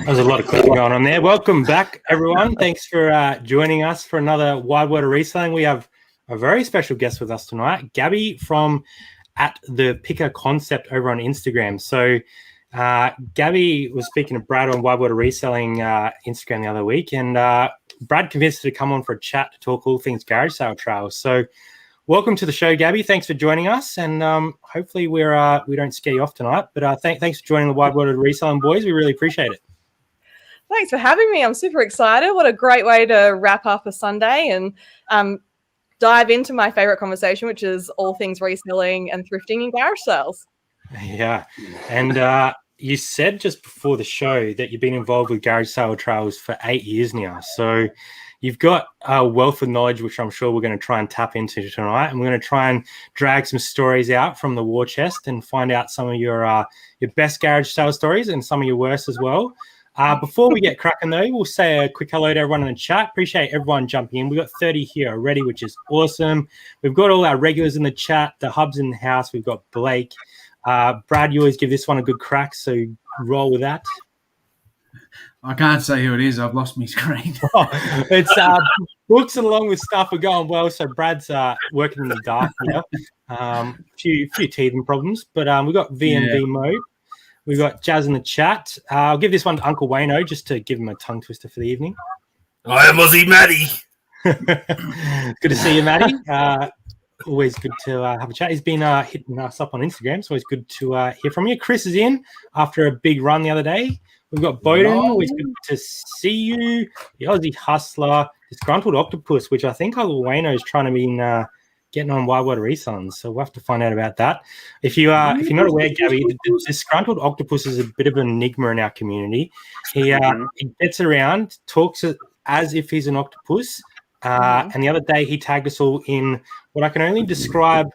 There's a lot of clicking going on there. Welcome back, everyone. Thanks for joining us for another Wide World of Reselling. We have a very special guest with us tonight, Gabby from ThePickerConcept over on Instagram. So Gabby was speaking to Brad on Wide World of Reselling Instagram the other week, and Brad convinced her to come on for a chat to talk all things garage sale trails. So welcome to the show, Gabby. Thanks for joining us, and hopefully we don't scare you off tonight. But thanks for joining the Wide World of Reselling, boys. We really appreciate it. Thanks for having me. I'm super excited. What a great way to wrap up a Sunday and dive into my favorite conversation, which is all things reselling and thrifting and garage sales. Yeah. And you said just before the show that you've been involved with garage sale trails for 8 years now. So you've got a wealth of knowledge, which I'm sure we're going to try and tap into tonight. And we're going to try and drag some stories out from the war chest and find out some of your best garage sale stories and some of your worst as well. Before we get cracking, though, we'll say a quick hello to everyone in the chat. Appreciate everyone jumping in. We've got 30 here already, which is awesome. We've got all our regulars in the chat, the hubs in the house. We've got Blake. Brad, you always give this one a good crack, so roll with that. I can't say who it is. I've lost my screen. It's books along with stuff are going well, so Brad's working in the dark here. Few teething problems, but we've got VMV mode. We've got Jazz in the chat. I'll give this one to Uncle Wayno just to give him a tongue twister for the evening. I am Aussie Matty. Good to see you, Matty. Always good to have a chat. He's been hitting us up on Instagram, so it's good to hear from you. Chris is in after a big run the other day. We've got Bowden. Always good to see you. The Aussie Hustler. Disgruntled Octopus, which I think Uncle Wayno is trying to be getting on Wide World of Reselling, so we'll have to find out about that. If you're not aware, Gabby, the disgruntled octopus is a bit of an enigma in our community. He gets around, talks as if he's an octopus, and the other day he tagged us all in what I can only describe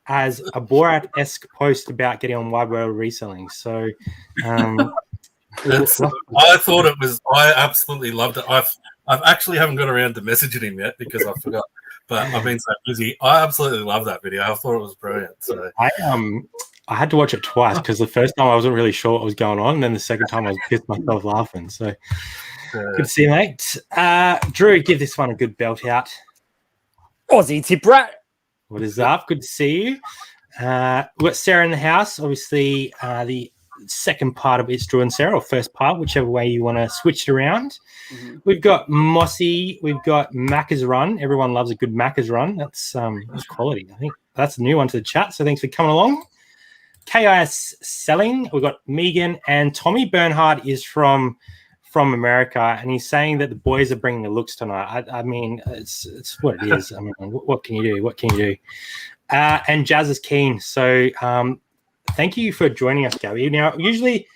as a Borat-esque post about getting on Wide World of Reselling. So I thought it was. I absolutely loved it. I've actually haven't got around to messaging him yet because I forgot. But I've been so busy. I absolutely love that video. I thought it was brilliant. So I had to watch it twice because the first time I wasn't really sure what was going on, and then the second time I was pissed myself laughing. So good to see you, mate. Drew, give this one a good belt out. Aussie tip rat. What is up? Good to see you. We've got Sarah in the house. Obviously, the second part of it's Drew and Sarah, or first part, whichever way you want to switch it around. We've got Mossy. We've got Macca's Run. Everyone loves a good Macca's Run. That's quality. I think that's a new one to the chat. So thanks for coming along. KIS Selling. We've got Megan, and Tommy Bernhard is from America, and he's saying that the boys are bringing the looks tonight. I mean, it's what it is. I mean, what can you do? What can you do? And Jazz is keen. So thank you for joining us, Gabby. Now, usually,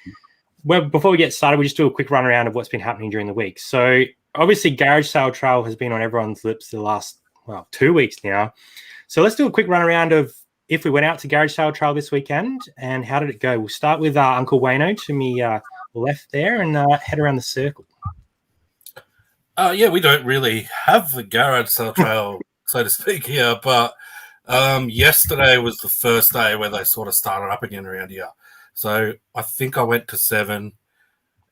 before we get started, we just do a quick run around of what's been happening during the week. So, obviously, Garage Sale Trail has been on everyone's lips the last 2 weeks now. So, let's do a quick run around of if we went out to Garage Sale Trail this weekend and how did it go. We'll start with Uncle Wayno to me left there and head around the circle. Yeah, we don't really have the Garage Sale Trail, so to speak, here, but yesterday was the first day where they sort of started up again around here. So I think I went to 7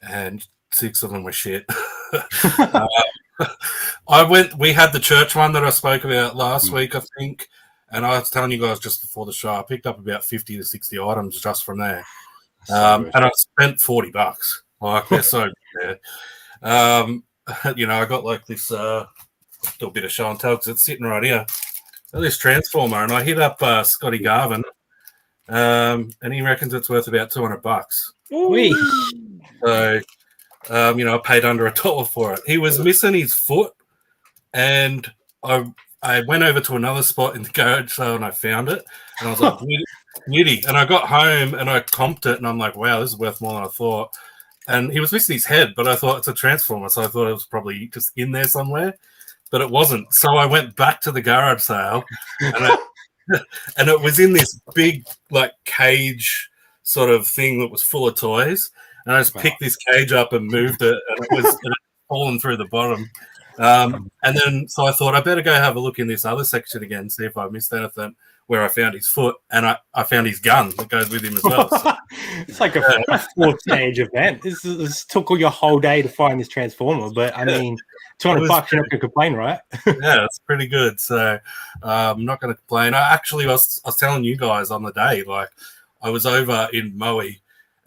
and 6 of them were shit. We had the church one that I spoke about last week, I think. And I was telling you guys just before the show, I picked up about 50 to 60 items just from there. And I spent $40. Like, they're so good there. I got like this little bit of show and tell because it's sitting right here. This transformer, and I hit up Scotty Garvin, and he reckons it's worth about $200. So, I paid under $1 for it. He was missing his foot, and I went over to another spot in the garage sale and I found it, and I was like, beauty. And I got home and I comped it, and I'm like, wow, this is worth more than I thought. And he was missing his head, but I thought it's a transformer, so I thought it was probably just in there somewhere. But it wasn't. So I went back to the garage sale, and it was in this big, like, cage sort of thing that was full of toys. And I just picked this cage up and moved it, and it had fallen through the bottom. And then, so I thought I better go have a look in this other section again, see if I missed anything. where I found his foot, and I found his gun that goes with him as well. So, It's like a four-stage event. This took all your whole day to find this transformer, but I mean, $200, you're not going to complain, right? yeah, it's pretty good. So I'm not going to complain. I was telling you guys on the day, like I was over in Moe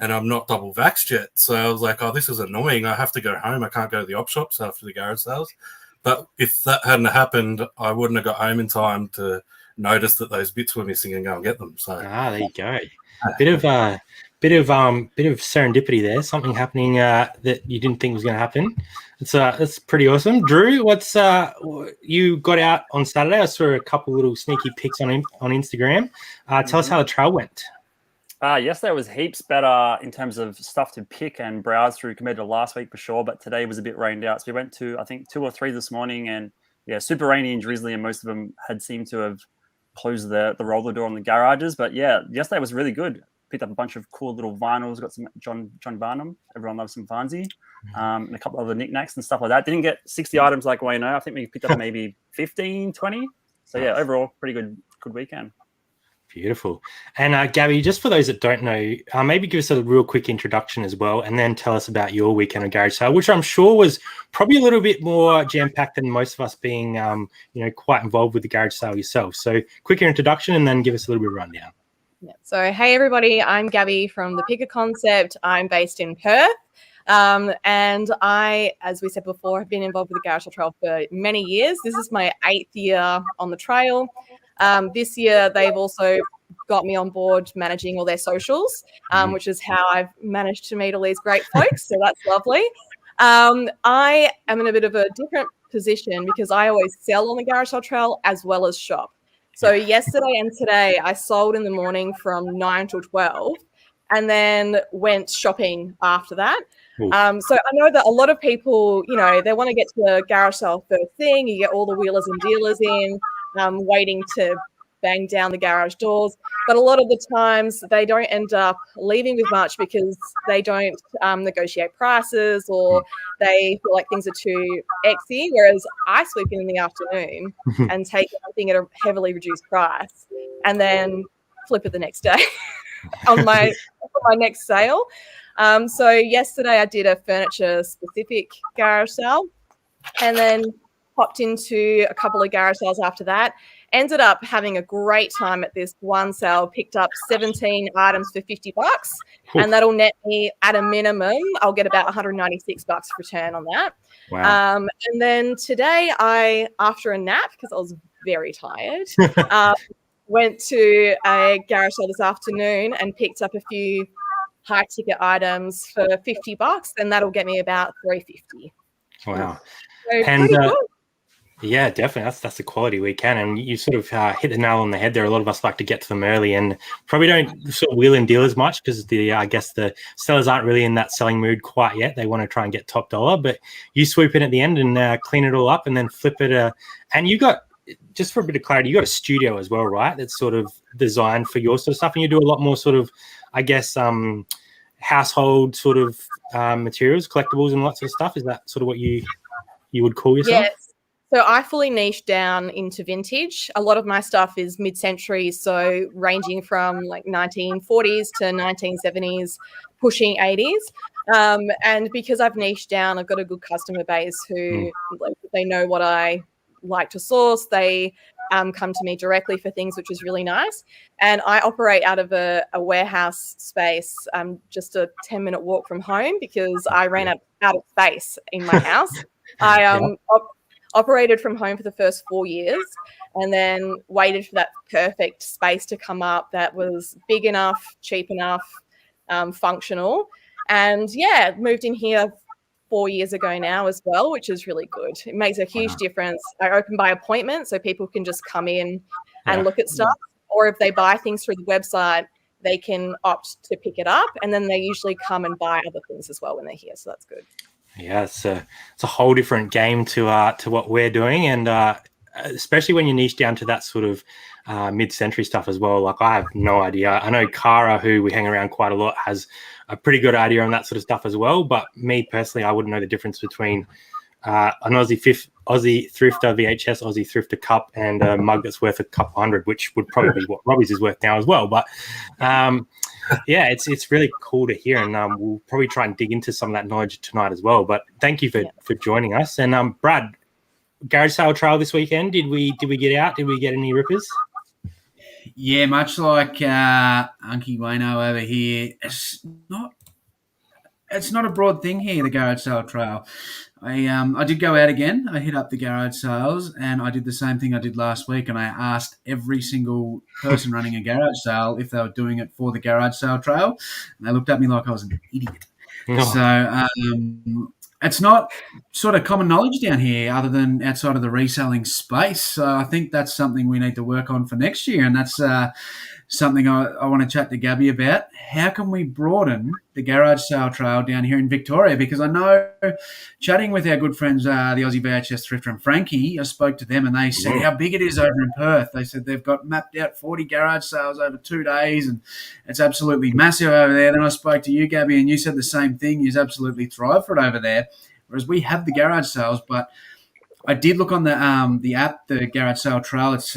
and I'm not double vaxxed yet. So I was like, oh, this is annoying. I have to go home. I can't go to the op shops after the garage sales. But if that hadn't happened, I wouldn't have got home in time to notice that those bits were missing and go and get them. So there you go. Bit of serendipity there. Something happening that you didn't think was going to happen. It's pretty awesome. Drew, what's you got out on Saturday? I saw a couple little sneaky pics on Instagram. Tell us how the trail went. Yesterday was heaps better in terms of stuff to pick and browse through compared to last week for sure. But today was a bit rained out, so we went to I think 2 or 3 this morning, and yeah, super rainy and drizzly, and most of them had seemed to have closed the roller door on the garages. But yeah, yesterday was really good. Picked up a bunch of cool little vinyls. Got some John Barnum. Everyone loves some Vanzi. And a couple of other knickknacks and stuff like that. Didn't get 60 items like Wayno. I think we picked up maybe 15, 20. So yeah, overall, pretty good weekend. Beautiful. And Gabby, just for those that don't know, maybe give us a real quick introduction as well, and then tell us about your weekend of garage sale, which I'm sure was probably a little bit more jam-packed than most of us being, quite involved with the garage sale yourself. So quicker introduction, and then give us a little bit of rundown. Yeah. So, hey, everybody, I'm Gabby from ThePickerConcept. I'm based in Perth. And I, as we said before, have been involved with the garage sale trail for many years. This is my 8th year on the trail. This year, they've also got me on board managing all their socials, which is how I've managed to meet all these great folks. So that's lovely. I am in a bit of a different position because I always sell on the garage sale trail as well as shop. So yesterday and today, I sold in the morning from 9 till 12 and then went shopping after that. So I know that a lot of people, they want to get to the garage sale first thing. You get all the wheelers and dealers in, waiting to bang down the garage doors. But a lot of the times they don't end up leaving with much because they don't negotiate prices, or they feel like things are too exy. Whereas I sweep in the afternoon and take everything at a heavily reduced price and then flip it the next day on my next sale. So yesterday I did a furniture specific garage sale and then popped into a couple of garage sales after that. Ended up having a great time at this one sale, picked up 17 items for $50, and that'll net me at a minimum, I'll get about $196 return on that. Wow. And then today after a nap, because I was very tired, went to a garage sale this afternoon and picked up a few high ticket items for $50, and that'll get me about $350. Wow. So and pretty good. Yeah, definitely. That's the quality we can. And you sort of hit the nail on the head there. A lot of us like to get to them early and probably don't sort of wheel and deal as much because I guess the sellers aren't really in that selling mood quite yet. They want to try and get top dollar, but you swoop in at the end and clean it all up and then flip it. And you got, just for a bit of clarity, you got a studio as well, right? That's sort of designed for your sort of stuff. And you do a lot more sort of, I guess, household sort of materials, collectibles and lots of stuff. Is that sort of what you would call yourself? Yes. So I fully niche down into vintage. A lot of my stuff is mid-century, so ranging from like 1940s to 1970s, pushing 80s. And because I've niched down, I've got a good customer base who they know what I like to source. They come to me directly for things, which is really nice. And I operate out of a warehouse space, just a 10-minute walk from home because I ran out of space in my house. I operated from home for the first 4 years and then waited for that perfect space to come up that was big enough, cheap enough, functional. And moved in here 4 years ago now as well, which is really good. It makes a huge difference. I open by appointment so people can just come in and look at stuff, or if they buy things through the website, they can opt to pick it up, and then they usually come and buy other things as well when they're here. So that's good. Yeah, it's a whole different game to what we're doing, and especially when you niche down to that sort of mid-century stuff as well. Like I have no idea. I know Cara, who we hang around quite a lot, has a pretty good idea on that sort of stuff as well. But me personally, I wouldn't know the difference between an Aussie Thrifter VHS Aussie Thrifter cup and a mug that's worth a couple hundred, which would probably be what Robbie's is worth now as well. But yeah, it's really cool to hear, and we'll probably try and dig into some of that knowledge tonight as well. But thank you for joining us. And Brad, garage sale trail this weekend. Did we get out? Did we get any rippers? Yeah, much like Unky Wayno over here, it's not a broad thing here, the garage sale trail. I did go out again. I hit up the garage sales, and I did the same thing I did last week, and I asked every single person running a garage sale if they were doing it for the garage sale trail, and they looked at me like I was an idiot. Oh. So it's not sort of common knowledge down here other than outside of the reselling space. So I think that's something we need to work on for next year, and that's something I want to chat to Gabby about. How can we broaden the garage sale trail down here in Victoria? Because I know, chatting with our good friends, the Aussie VHS Thrifter and Frankie, I spoke to them and they said how big it is over in Perth. They said they've got mapped out 40 garage sales over 2 days, and it's absolutely massive over there. Then I spoke to you, Gabby, and you said the same thing. You absolutely thrive for it over there, whereas we have the garage sales. But I did look on the app, the Garage Sale Trail. It's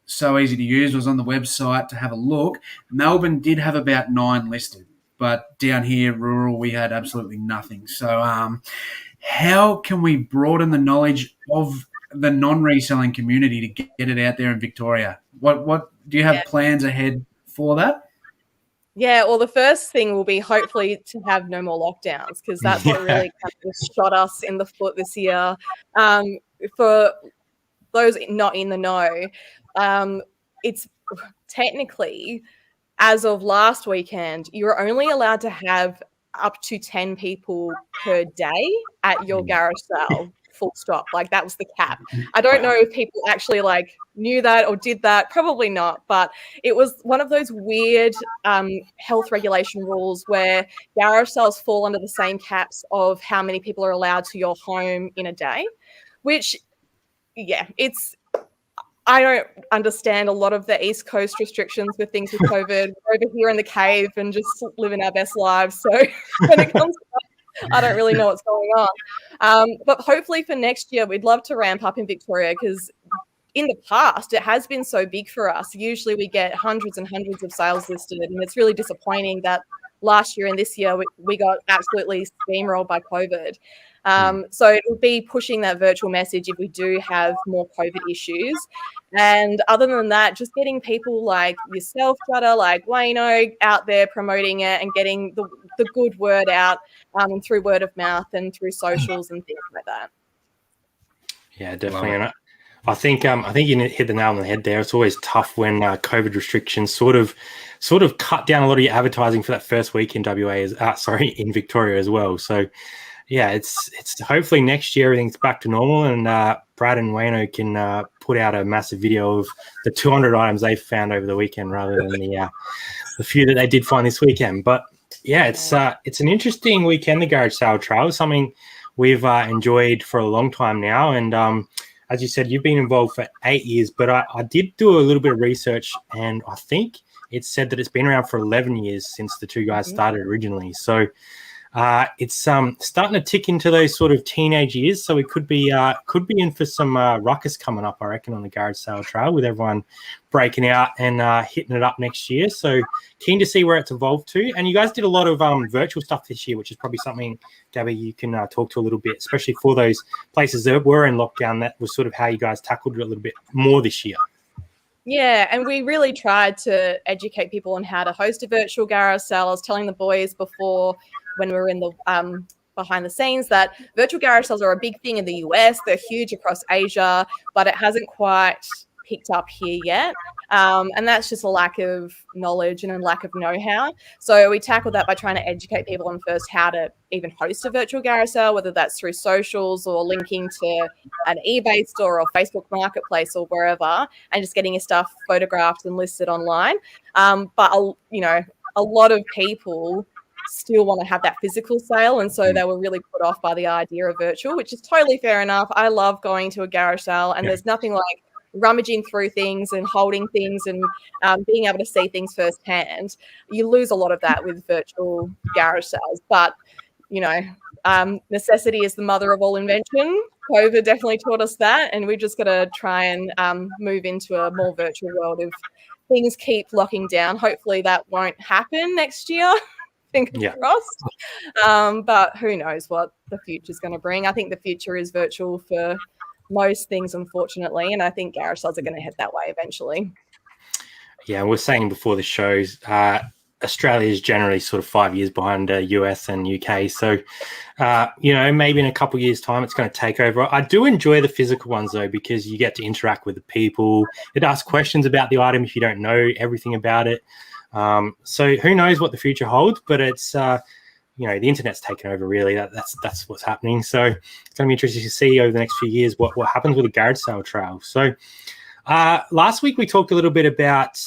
so easy to use. I was on the website to have a look. Melbourne did have about 9 listed, but down here, rural, we had absolutely nothing. So how can we broaden the knowledge of the non-reselling community to get it out there in Victoria? What do you have plans ahead for that? Yeah, well, the first thing will be hopefully to have no more lockdowns, because that's what really kind of shot us in the foot this year. For those not in the know, it's technically, as of last weekend, you're only allowed to have up to 10 people per day at your garage sale, full stop. Like, that was the cap. I don't know if people actually knew that or did that. Probably not. But it was one of those weird health regulation rules where garage sales fall under the same caps of how many people are allowed to your home in a day, which, I don't understand a lot of the East Coast restrictions with things with COVID. We're over here in the cave and just living our best lives. So when it comes to that, I don't really know what's going on. But hopefully for next year, we'd love to ramp up in Victoria, because in the past, it has been so big for us. Usually we get hundreds and hundreds of sales listed, and it's really disappointing that last year and this year we got absolutely steamrolled by COVID. So it will be pushing that virtual message if we do have more COVID issues. And other than that, just getting people like yourself, Jutta, like Wayno, out there promoting it and getting the good word out through word of mouth and through socials and things like that. Yeah, definitely. And I think you hit the nail on the head there. It's always tough when COVID restrictions sort of cut down a lot of your advertising for that first week in in Victoria as well. So yeah, it's hopefully next year everything's back to normal, and Brad and Wayno can put out a massive video of the 200 items they found over the weekend rather than the few that they did find this weekend. But yeah, it's an interesting weekend, the garage sale trail. Something we've enjoyed for a long time now, and as you said, you've been involved for 8 years, but I did do a little bit of research, and I think it said that it's been around for 11 years since the two guys started originally. So it's starting to tick into those sort of teenage years. So we could be in for some ruckus coming up, I reckon, on the garage sale trail, with everyone breaking out and hitting it up next year. So keen to see where it's evolved to. And you guys did a lot of virtual stuff this year, which is probably something, Gabby, you can talk to a little bit, especially for those places that were in lockdown. That was sort of how you guys tackled it a little bit more this year. Yeah, and we really tried to educate people on how to host a virtual garage sale. I was telling the boys before, when we were in the behind the scenes, that virtual garage sales are a big thing in the US. They're huge across Asia, but it hasn't quite picked up here yet. And that's just a lack of knowledge and a lack of know-how. So we tackled that by trying to educate people on first how to even host a virtual garage sale, whether that's through socials or linking to an eBay store or Facebook Marketplace or wherever, and just getting your stuff photographed and listed online. But a lot of people still want to have that physical sale, and so they were really put off by the idea of virtual, which is totally fair enough. I love going to a garage sale, and there's nothing like rummaging through things and holding things and being able to see things firsthand. You lose a lot of that with virtual garage sales, but necessity is the mother of all invention. COVID definitely taught us that, and we just got to try and move into a more virtual world if things keep locking down. Hopefully that won't happen next year. Fingers crossed. But who knows what the future is going to bring. I think the future is virtual for most things, unfortunately, and I think garage sales are going to head that way eventually. Yeah, we're saying before the shows, Australia is generally sort of 5 years behind US and UK. So, maybe in a couple of years' time, it's going to take over. I do enjoy the physical ones, though, because you get to interact with the people. It asks questions about the item if you don't know everything about it. So who knows what the future holds, but it's, the internet's taken over, really. That's what's happening. So it's going to be interesting to see over the next few years what happens with the garage sale trail. So last week we talked a little bit about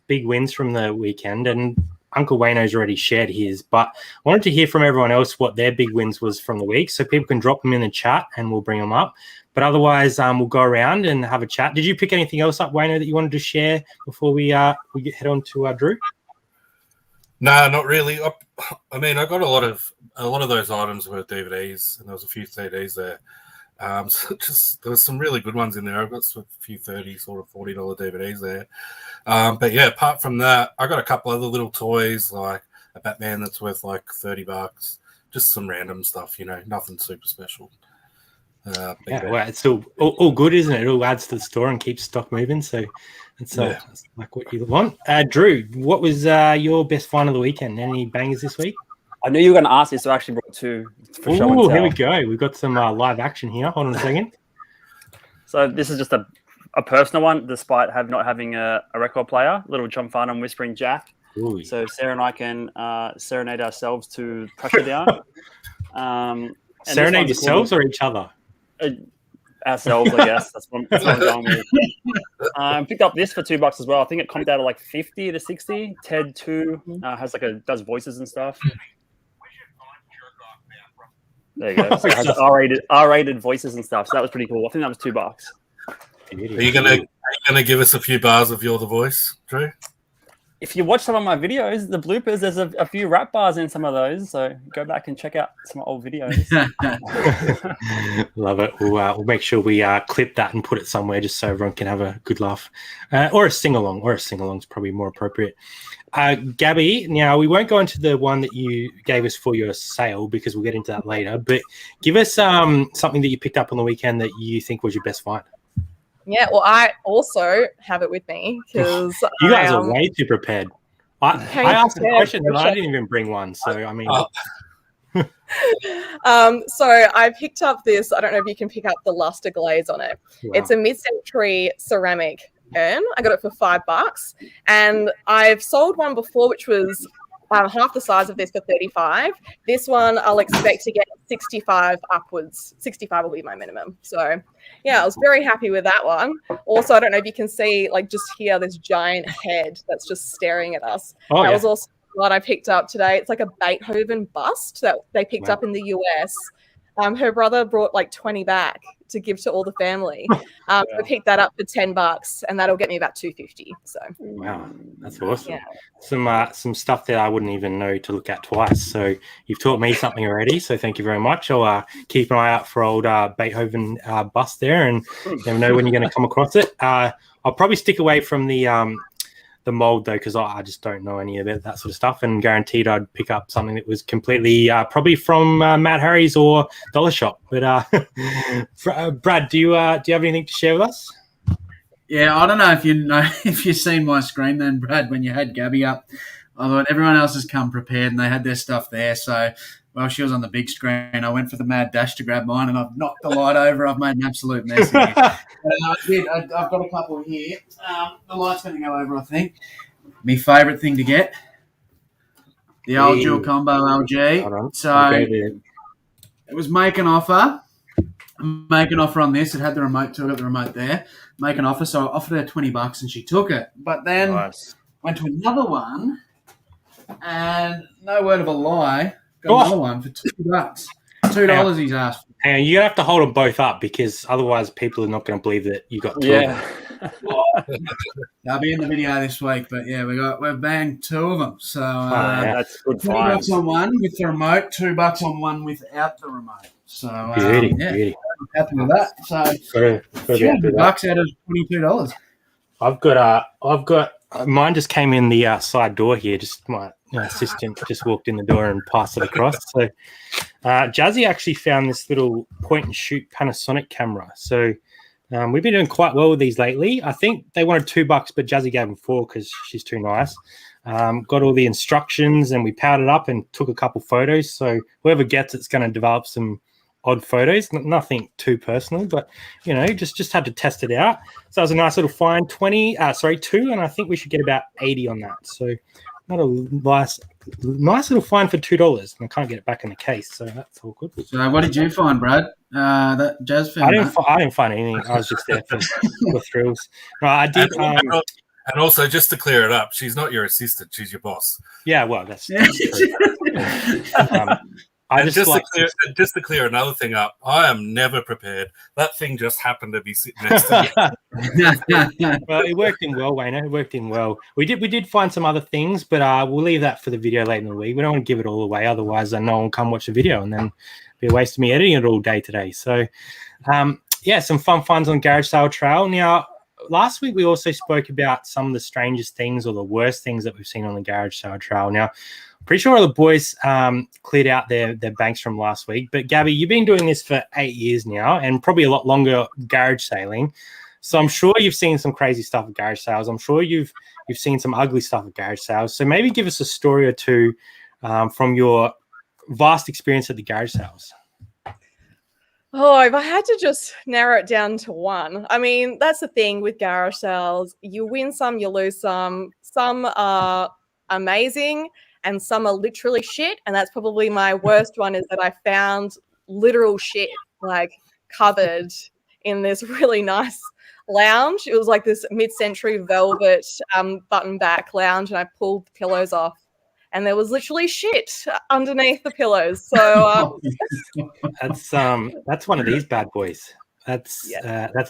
big wins from the weekend, and Uncle Wayno's already shared his, but I wanted to hear from everyone else what their big wins was from the week, so people can drop them in the chat and we'll bring them up. But otherwise, we'll go around and have a chat. Did you pick anything else up, Wayno, that you wanted to share before we head on to Drew? No, not really. I mean, I got a lot of those items were DVDs, and there was a few CDs there. So there was some really good ones in there. I've got a few $30 sort of $40 DVDs there. But yeah, apart from that, I got a couple other little toys, like a Batman that's worth like $30. Just some random stuff, nothing super special. Well, it's all good, isn't it? It all adds to the store and keeps stock moving. So it's like what you want. Drew, what was your best find of the weekend? Any bangers this week? I knew you were going to ask this, so I actually brought two. Oh, here we go. We've got some live action here. Hold on a second. So this is just a personal one, despite not having a record player. Little John Farnham Whispering Jack. Ooh. So Sarah and I can serenade ourselves to Pressure Down. Serenade yourselves or each other? Ourselves, I guess. That's what I'm going with. Picked up this for $2 as well. I think it comes out at like 50 to 60. Ted 2 has does voices and stuff. There you go. So it has R-rated voices and stuff. So that was pretty cool. I think that was $2. Are you gonna give us a few bars of You're the Voice, Drew? If you watch some of my videos, the bloopers, there's a few rap bars in some of those. So go back and check out some old videos. Love it. We'll make sure we clip that and put it somewhere just so everyone can have a good laugh. Or a sing-along. Or a sing-along is probably more appropriate. Gabby, now we won't go into the one that you gave us for your sale because we'll get into that later. But give us something that you picked up on the weekend that you think was your best find. Yeah, well, I also have it with me because you guys are way too prepared. I asked a question and I didn't even bring one. So, I mean. So I picked up this. I don't know if you can pick up the luster glaze on it. Wow. It's a mid-century ceramic urn. I got it for $5. And I've sold one before, which was half the size of this for $35. This one I'll expect to get 65 upwards. 65 will be my minimum. So yeah, I was very happy with that one. Also, I don't know if you can see, like just here, this giant head that's just staring at us. That was also what I picked up today. It's like a Beethoven bust that they picked up in the US. Her brother brought like 20 back to give to all the family. I picked that up for $10, and that'll get me about $2.50. So wow, that's awesome. Yeah. Some stuff that I wouldn't even know to look at twice. So you've taught me something already. So thank you very much. I'll keep an eye out for old Beethoven bust there, and never know when you're going to come across it. I'll probably stick away from the mold though, because I just don't know any of that sort of stuff, and guaranteed I'd pick up something that was completely probably from Matt Harry's or Dollar Shop. But Brad, do you have anything to share with us? Yeah, I don't know if you've seen my screen then, Brad, when you had Gabby up. I thought everyone else has come prepared and they had their stuff there. So while she was on the big screen, I went for the mad dash to grab mine, and I've knocked the light over. I've made an absolute mess of it. I've got a couple here. The light's going to go over, I think. My favourite thing to get, the old dual combo LG. So it was make an offer. Make an offer on this. It had the remote too. I got the remote there. Make an offer. So I offered her $20 and she took it. But then went to another one, and no word of a lie, got another one for $2. $2 he's asked for. And you have to hold them both up, because otherwise people are not going to believe that you got two. Yeah. They'll be in the video this week, but yeah, we've banged 2 of them. So That's good $20 fun. on one with the remote, $2 on one without the remote. So Beauty. I'm happy with that. So $200 out of $22. I've got mine just came in the side door here. Just my assistant just walked in the door and passed it across. So Jazzy actually found this little point and shoot Panasonic camera. So we've been doing quite well with these lately. I think they wanted $2, but Jazzy gave them 4 because she's too nice. Got all the instructions and we powered it up and took a couple photos. So whoever gets it's going to develop some odd photos, nothing too personal, but just had to test it out. So it was a nice little find, 2, and I think we should get about 80 on that. So not a nice little find for $2, and I can't get it back in the case, so that's all good. So what did you find, Brad? That Jazz found. I didn't find anything. I was just there for thrills. No, I did. And also, just to clear it up, she's not your assistant; she's your boss. Yeah, well, that's true. Just to clear another thing up, I am never prepared. That thing just happened to be sitting next to me. Well, it worked in well, Wayno. It worked in well. We did find some other things, but we'll leave that for the video later in the week. We don't want to give it all away, otherwise no one will come watch the video, and then it'll be a waste of me editing it all day today. So, some fun finds on Garage Sale Trail. Now, last week we also spoke about some of the strangest things or the worst things that we've seen on the Garage Sale Trail. Now, pretty sure all the boys cleared out their banks from last week. But Gabby, you've been doing this for 8 years now and probably a lot longer garage sailing. So I'm sure you've seen some crazy stuff at garage sales. I'm sure you've seen some ugly stuff at garage sales. So maybe give us a story or two from your vast experience at the garage sales. Oh, if I had to just narrow it down to one, I mean, that's the thing with garage sales. You win some, you lose some. Some are amazing and some are literally shit. And that's probably my worst one, is that I found literal shit, like covered in this really nice lounge. It was like this mid-century velvet button back lounge, and I pulled the pillows off and there was literally shit underneath the pillows. So that's one of these bad boys. That's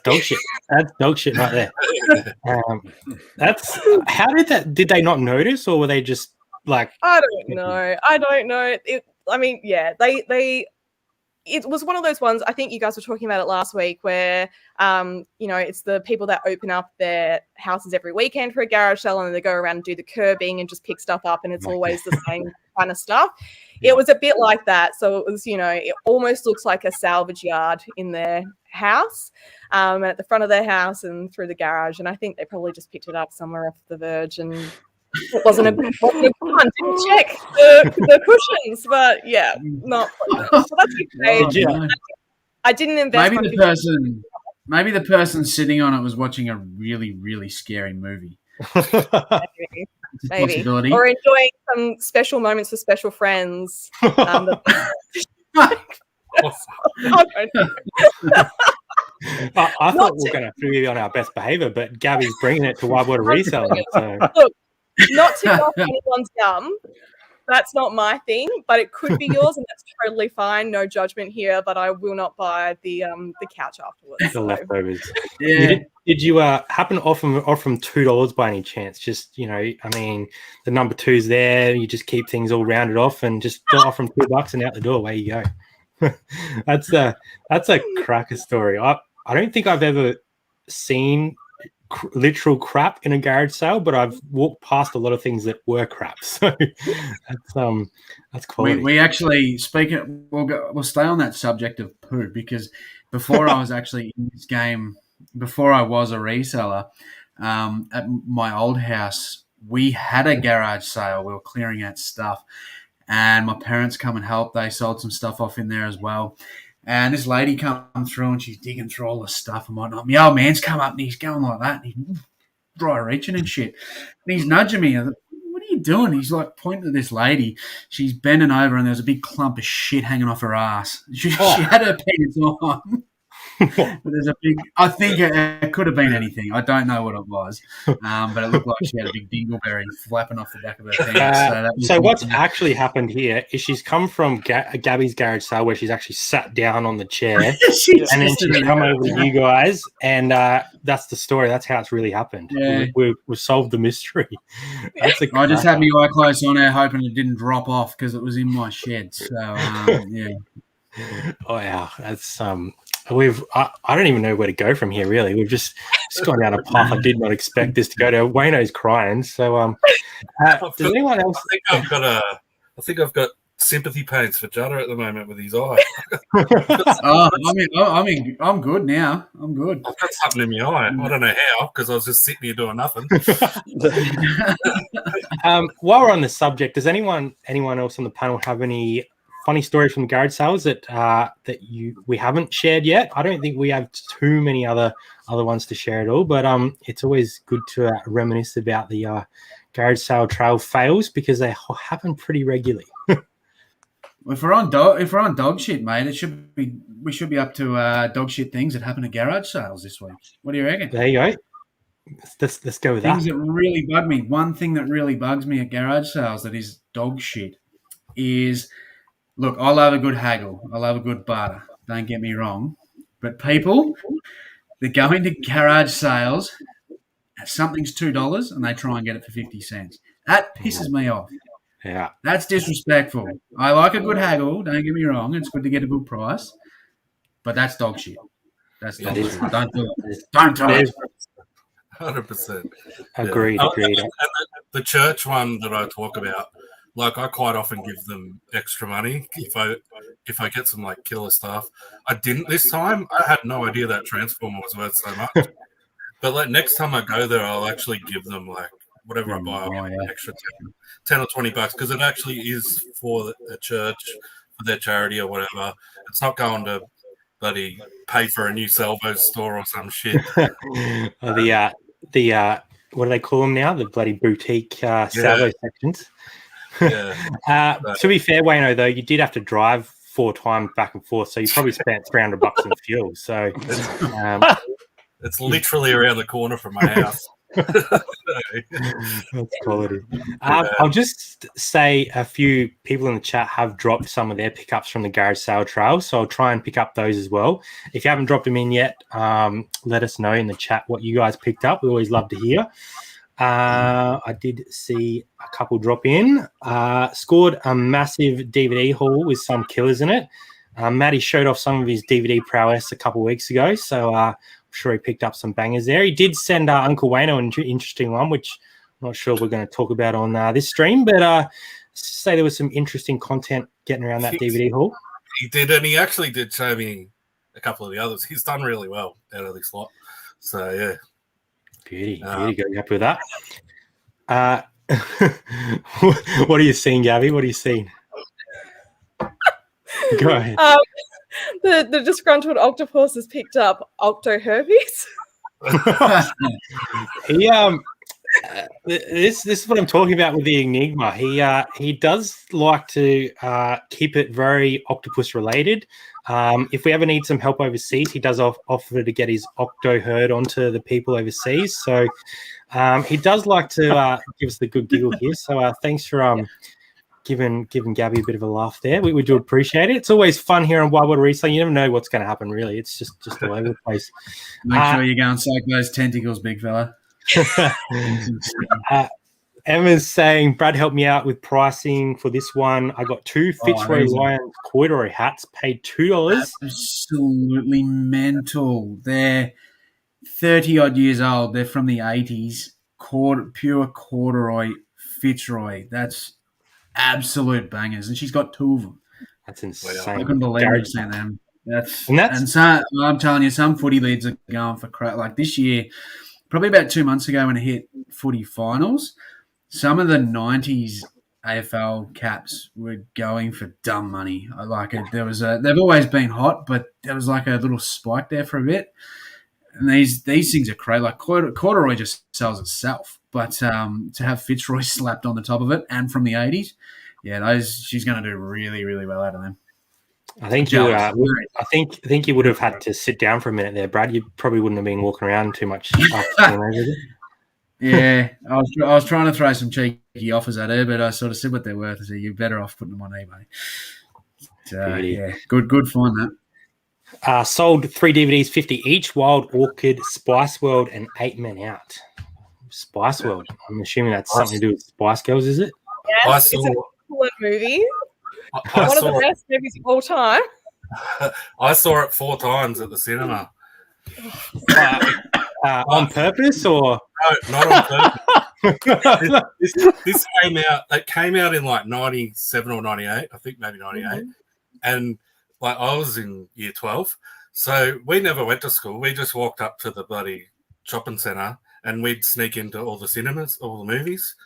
dog shit. That's dog shit right there. Did they not notice, or were they just like? I don't know. It was one of those ones. I think you guys were talking about it last week, where it's the people that open up their houses every weekend for a garage sale, and they go around and do the curbing and just pick stuff up, and it's always the same kind of stuff. Yeah. It was a bit like that. So it was, it almost looks like a salvage yard in their house, and at the front of their house and through the garage. And I think they probably just picked it up somewhere off the verge, and it wasn't a good one. Didn't check the cushions, but yeah, not. So that's okay. I didn't invest. Maybe the person sitting on it was watching a really, really scary movie. Maybe. Or enjoying some special moments with special friends. I thought we were going to be on our best behavior, but Gabby's bringing it to Wide World of Reselling. So. Look, not to knock anyone's gum. That's not my thing, but it could be yours, and that's totally fine. No judgment here, but I will not buy the couch afterwards. The leftovers. Yeah. Did you happen to offer them $2 by any chance? Just the number 2's there. You just keep things all rounded off and just offer them $2 and out the door. Away you go. That's a cracker story. I don't think I've ever seen literal crap in a garage sale, but I've walked past a lot of things that were crap. So that's quality. We actually we'll stay on that subject of poo, because before I was actually in this game, before I was a reseller, at my old house, we had a garage sale. We were clearing out stuff, and my parents come and help. They sold some stuff off in there as well. And this lady comes through and she's digging through all the stuff and whatnot. My old man's come up and he's going like that. And he's dry reaching and shit. And he's nudging me. I'm like, what are you doing? He's like pointing at this lady. She's bending over and there's a big clump of shit hanging off her ass. She had her pants on. There's a big. I think it could have been anything. I don't know what it was, but it looked like she had a big dingleberry flapping off the back of her pants. So what's actually happened here is she's come from Gabby's garage sale where she's actually sat down on the chair, and then she's come over to you guys, and that's the story. That's how it's really happened. Yeah. We've solved the mystery. I just had my eye close on her, hoping it didn't drop off because it was in my shed. So yeah. Oh yeah, that's I don't even know where to go from here. Really, we've just gone down a path I did not expect this to go to. Wayno's crying. So does anyone else? I think I've got sympathy pains for Judder at the moment with his eye. I'm good now. I'm good. I've got something in my eye. I don't know how because I was just sitting here doing nothing. While we're on the subject, does anyone else on the panel have any funny stories from garage sales that we haven't shared yet? I don't think we have too many other ones to share at all, but it's always good to reminisce about the garage sale trail fails because they happen pretty regularly. If we're on dog shit, mate, we should be up to dog shit things that happen at garage sales this week. What do you reckon? There you go. Let's go with things that. That really bug me. One thing that really bugs me at garage sales that is dog shit is. Look, I love a good haggle. I love a good barter. Don't get me wrong. But people that go into garage sales, something's $2 and they try and get it for 50 cents. That pisses me off. Yeah. That's disrespectful. I like a good haggle. Don't get me wrong. It's good to get a good price. But that's dog shit. That's dog shit. Don't do it. Don't do it. 100%. Agreed. And the church one that I talk about, like I quite often give them extra money if I get some like killer stuff. I didn't this time. I had no idea that transformer was worth so much. But like next time I go there, I'll actually give them like whatever I buy, I'll give them an extra 10 or $20 because it actually is for the church, for their charity or whatever. It's not going to bloody pay for a new salvo store or some shit. The what do they call them now? The bloody boutique salvo sections. Yeah. To be fair, Wayno, though, you did have to drive 4 times back and forth, so you probably spent $300 in fuel. So it's literally around the corner from my house. That's quality. I'll just say a few people in the chat have dropped some of their pickups from the garage sale trail, so I'll try and pick up those as well. If you haven't dropped them in yet, let us know in the chat what you guys picked up. We always love to hear. I did see a couple drop in. Scored a massive DVD haul with some killers in it. Matty showed off some of his DVD prowess a couple of weeks ago, so I'm sure he picked up some bangers there. He did send Uncle Wayno an interesting one, which I'm not sure we're going to talk about on this stream, but say there was some interesting content getting around that DVD haul. He did, and he actually did show me a couple of the others. He's done really well out of this lot. So, yeah. Beauty. Go happy with that. What are you seeing, Gabby? What are you seeing? Go ahead. The disgruntled octopus has picked up octo herpes. This is what I'm talking about with the Enigma. He does like to keep it very octopus related. If we ever need some help overseas, he does offer to get his octo herd onto the people overseas. So he does like to give us the good giggle here. So thanks for giving Gabby a bit of a laugh there. We do appreciate it. It's always fun here on Wide World of Reselling. You never know what's going to happen, really. It's just all over the place. Make sure you go and soak those tentacles, big fella. Emma's saying, Brad helped me out with pricing for this one. I got 2 Fitzroy Lions corduroy hats, paid $2. Absolutely mental. They're 30-odd years old. They're from the 80s. Pure corduroy Fitzroy. That's absolute bangers. And she's got 2 of them. That's insane. I couldn't believe I've seen them. I'm telling you, some footy leads are going for crap. Like this year, probably about 2 months ago when it hit footy finals, some of the 90s AFL caps were going for dumb money. I like it. They've always been hot, but there was like a little spike there for a bit. And these things are crazy. Like corduroy just sells itself, but to have Fitzroy slapped on the top of it and from the 80s, yeah, she's going to do really, really well out of them. I think you. I think you would have had to sit down for a minute there, Brad. You probably wouldn't have been walking around too much after Yeah, I was trying to throw some cheeky offers at her, but I sort of said what they're worth. I said, you're better off putting them on eBay. Yeah, good find that. Sold 3 DVDs, 50 each. Wild Orchid, Spice World, and 8 Men Out. Spice World. I'm assuming that's something to do with Spice Girls, is it? Yes, it's an excellent movie. One of the best movies of all time. I saw it 4 times at the cinema. On purpose, or no, not on purpose. this came out. It came out in like 97 or 98, I think maybe 98, and like I was in year 12, so we never went to school. We just walked up to the bloody shopping centre, and we'd sneak into all the cinemas, all the movies.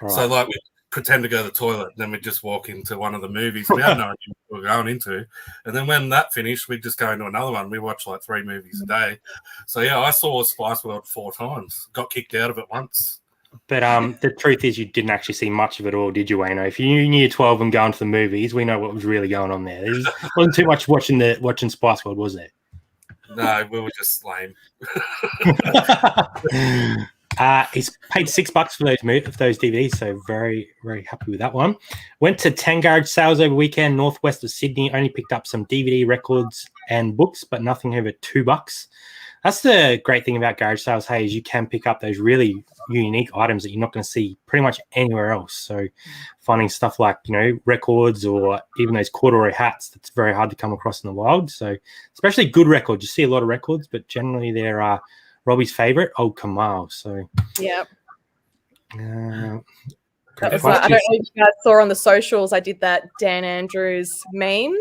Right. So like we'd pretend to go to the toilet, and then we'd just walk into one of the movies. We had no idea what we were going into. And then when that finished, we'd just go into another one. We watched like 3 movies a day. So yeah, I saw Spice World 4 times. Got kicked out of it once. But the truth is you didn't actually see much of it all, did you, Wayno? If you knew year 12 and going to the movies, we know what was really going on there. There wasn't too much watching Spice World, was there? No, we were just lame. He's paid $6 for those DVDs, so very, very happy with that one. Went to 10 garage sales over weekend, northwest of Sydney. Only picked up some DVD records and books, but nothing over $2. That's the great thing about garage sales, hey, is you can pick up those really unique items that you're not going to see pretty much anywhere else. So finding stuff like, records or even those corduroy hats, that's very hard to come across in the wild. So especially good records. You see a lot of records, but generally they're Robbie's favorite, Old Kamal. So yeah. I don't know if you guys saw on the socials, I did that Dan Andrews meme,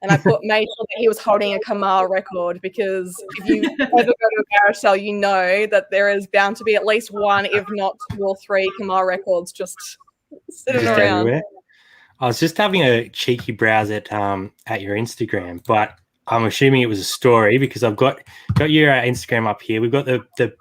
and I made sure that he was holding a Kamal record, because if you ever go to a garage sale, you know that there is bound to be at least 1, if not 2 or 3 Kamal records just sitting around. Everywhere. I was just having a cheeky browse at your Instagram, but I'm assuming it was a story, because I've got your Instagram up here. We've got the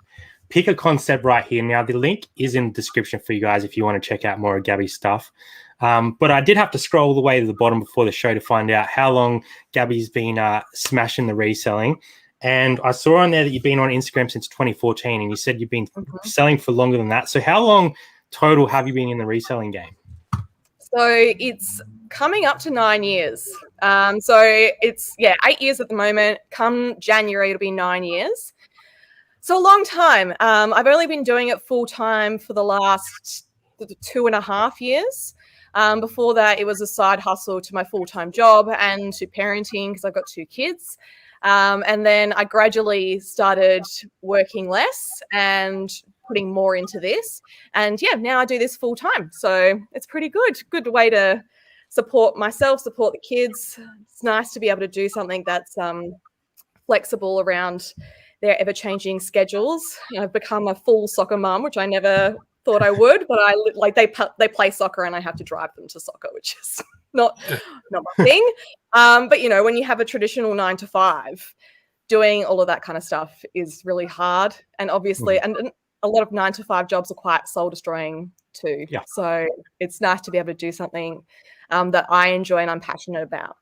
Picker Concept right here. Now, the link is in the description for you guys if you want to check out more of Gabby's stuff. But I did have to scroll all the way to the bottom before the show to find out how long Gabby's been smashing the reselling. And I saw on there that you've been on Instagram since 2014, and you said you've been selling for longer than that. So how long total have you been in the reselling game? So it's coming up to 9 years. So it's 8 years at the moment. Come January, it'll be 9 years. So a long time. I've only been doing it full time for the last 2.5 years. Before that, it was a side hustle to my full-time job and to parenting, because I've got 2 kids. And then I gradually started working less and putting more into this. And now I do this full time. So it's pretty good. Good way to support myself, support the kids. It's nice to be able to do something that's flexible around their ever-changing schedules. I've become a full soccer mum, which I never thought I would, but they play soccer and I have to drive them to soccer, which is not my thing. But when you have a traditional 9 to 5, doing all of that kind of stuff is really hard. And obviously, and a lot of 9 to 5 jobs are quite soul destroying too. Yeah. So it's nice to be able to do something that I enjoy and I'm passionate about.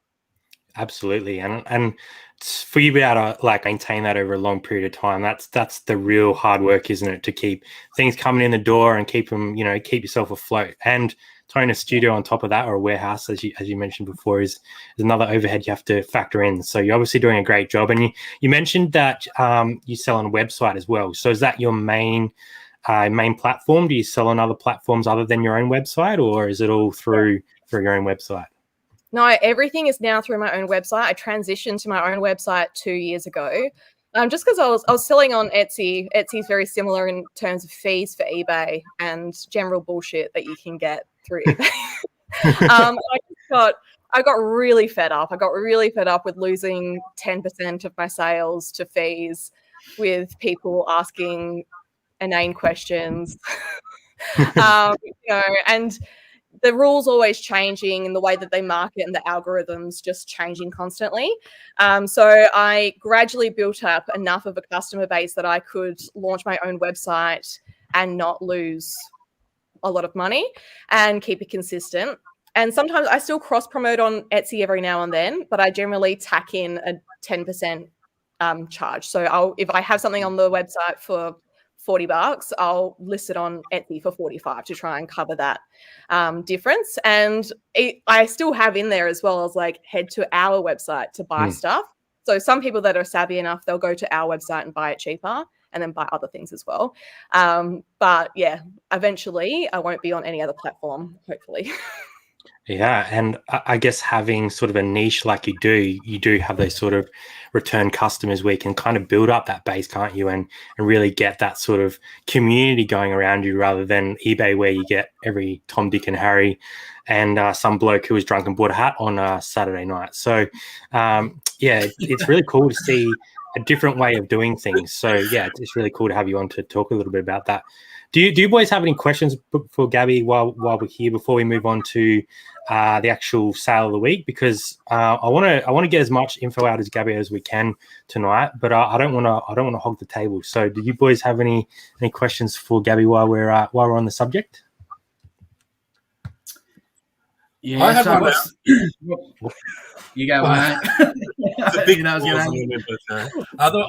Absolutely. And for you to be able to maintain that over a long period of time, that's the real hard work, isn't it? To keep things coming in the door and keep them, keep yourself afloat. And towing a studio on top of that, or a warehouse, as you mentioned before, is another overhead you have to factor in. So you're obviously doing a great job. And you mentioned that you sell on a website as well. So is that your main platform? Do you sell on other platforms other than your own website, or is it all through your own website? No, everything is now through my own website. I transitioned to my own website 2 years ago, just because I was selling on Etsy. Etsy's very similar in terms of fees for eBay and general bullshit that you can get through eBay. I got really fed up. I got really fed up with losing 10% of my sales to fees, with people asking inane questions, and the rules always changing, and the way that they market and the algorithms just changing constantly. So I gradually built up enough of a customer base that I could launch my own website and not lose a lot of money and keep it consistent. And sometimes I still cross promote on Etsy every now and then, but I generally tack in a 10% charge. So if I have something on the website for $40, I'll list it on Etsy for 45 to try and cover that difference. And I still have in there as well as like head to our website to buy stuff. So some people that are savvy enough, they'll go to our website and buy it cheaper and then buy other things as well. But yeah, eventually I won't be on any other platform, hopefully. Yeah, and I guess having sort of a niche like you do have those sort of return customers where you can kind of build up that base, can't you? And really get that sort of community going around you rather than eBay where you get every Tom, Dick and Harry and some bloke who was drunk and bought a hat on a Saturday night. So, yeah, it's really cool to see a different way of doing things. So, yeah, it's really cool to have you on to talk a little bit about that. Do you boys have any questions for Gabby while we're here before we move on to the actual sale of the week? Because I want to get as much info out as Gabby as we can tonight, but I don't want to hog the table. So, do you boys have any questions for Gabby while we're on the subject? Yeah, I had so one. You go, mate. The big I was gonna-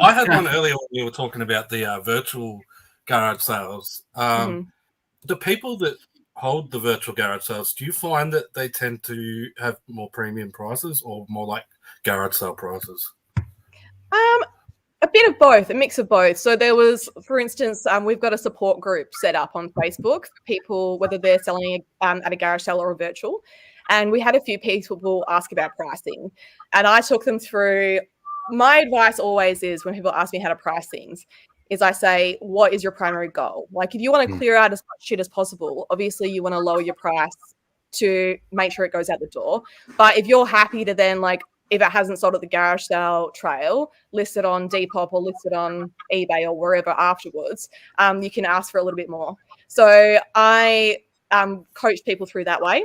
I had one earlier when you were talking about the virtual garage sales. The people that hold the virtual garage sales, do you find that they tend to have more premium prices or more like garage sale prices? A bit of both, a mix of both. So there was, for instance, we've got a support group set up on Facebook for people, whether they're selling at a garage sale or a virtual. And we had a few people ask about pricing. And I took them through, my advice always is when people ask me how to price things, is I say, what is your primary goal? Like if you want to clear out as much shit as possible, obviously you want to lower your price to make sure it goes out the door. But if you're happy to then like, if it hasn't sold at the garage sale trail, list it on Depop or list it on eBay or wherever afterwards, you can ask for a little bit more. So I coached people through that way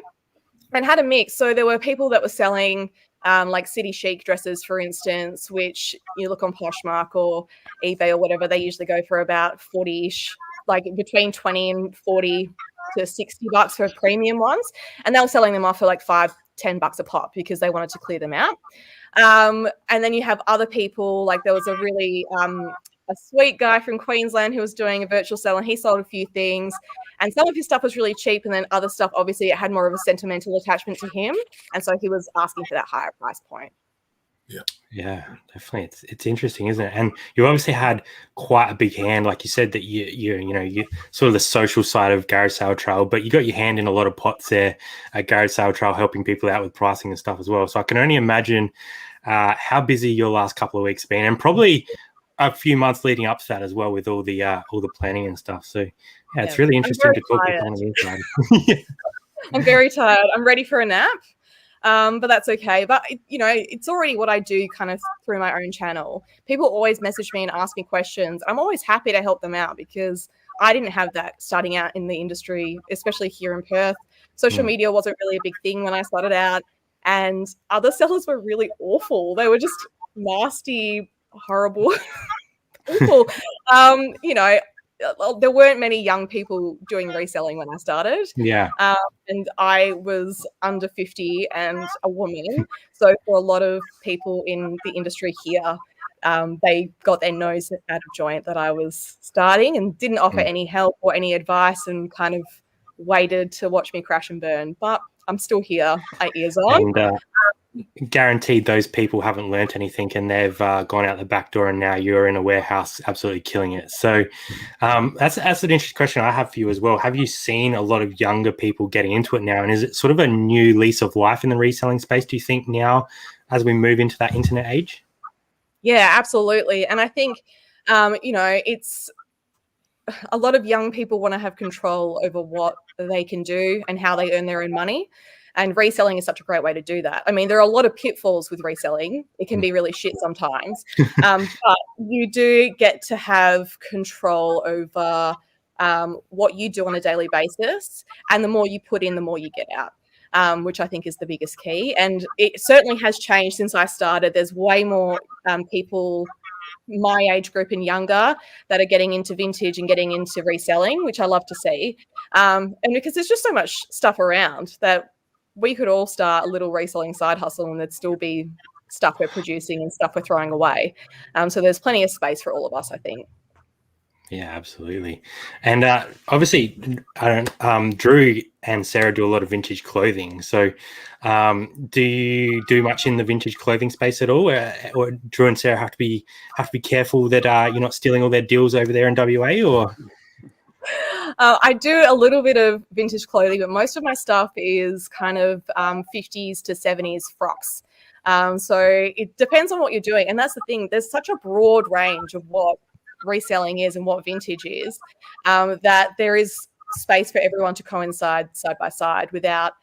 and had a mix. So there were people that were selling like city chic dresses, for instance, which you look on Poshmark or eBay or whatever, they usually go for about 40-ish, like between 20 and 40 to $60 for premium ones. And they were selling them off for like $5-10 a pop because they wanted to clear them out. And then you have other people, like there was a really a sweet guy from Queensland who was doing a virtual sale and he sold a few things. And some of his stuff was really cheap. And then other stuff, obviously, it had more of a sentimental attachment to him. And so he was asking for that higher price point. Yeah, definitely. It's interesting, isn't it? And you obviously had quite a big hand, like you said, that you sort of the social side of Garage Sale Trail, but you got your hand in a lot of pots there at Garage Sale Trail, helping people out with pricing and stuff as well. So I can only imagine how busy your last couple of weeks have been, and probably a few months leading up to that as well, with all the planning and stuff. So yeah, it's really interesting to talk with one of the inside. I'm very tired. I'm ready for a nap. But that's okay. But, it's already what I do kind of through my own channel. People always message me and ask me questions. I'm always happy to help them out because I didn't have that starting out in the industry, especially here in Perth. Social media wasn't really a big thing when I started out. And other sellers were really awful. They were just nasty, horrible, awful. There weren't many young people doing reselling when I started. Yeah. And I was under 50 and a woman. So for a lot of people in the industry here, they got their nose out of joint that I was starting and didn't offer any help or any advice and kind of waited to watch me crash and burn. But I'm still here, ears on. And guaranteed those people haven't learnt anything and they've gone out the back door and now you're in a warehouse absolutely killing it. So that's an interesting question I have for you as well. Have you seen a lot of younger people getting into it now? And is it sort of a new lease of life in the reselling space, do you think, now as we move into that internet age? Yeah, absolutely. And I think, it's a lot of young people want to have control over what they can do and how they earn their own money. And reselling is such a great way to do that. I mean, there are a lot of pitfalls with reselling. It can be really shit sometimes. But you do get to have control over what you do on a daily basis. And the more you put in, the more you get out, which I think is the biggest key. And it certainly has changed since I started. There's way more people my age group and younger that are getting into vintage and getting into reselling, which I love to see. And because there's just so much stuff around that we could all start a little reselling side hustle and there'd still be stuff we're producing and stuff we're throwing away. So there's plenty of space for all of us, I think. Yeah, absolutely. And obviously, Drew and Sarah do a lot of vintage clothing. So do you do much in the vintage clothing space at all? Or Drew and Sarah have to be careful that you're not stealing all their deals over there in WA? Or I do a little bit of vintage clothing, but most of my stuff is kind of 50s to 70s frocks. So it depends on what you're doing. And that's the thing. There's such a broad range of what reselling is and what vintage is, that there is space for everyone to coincide side by side without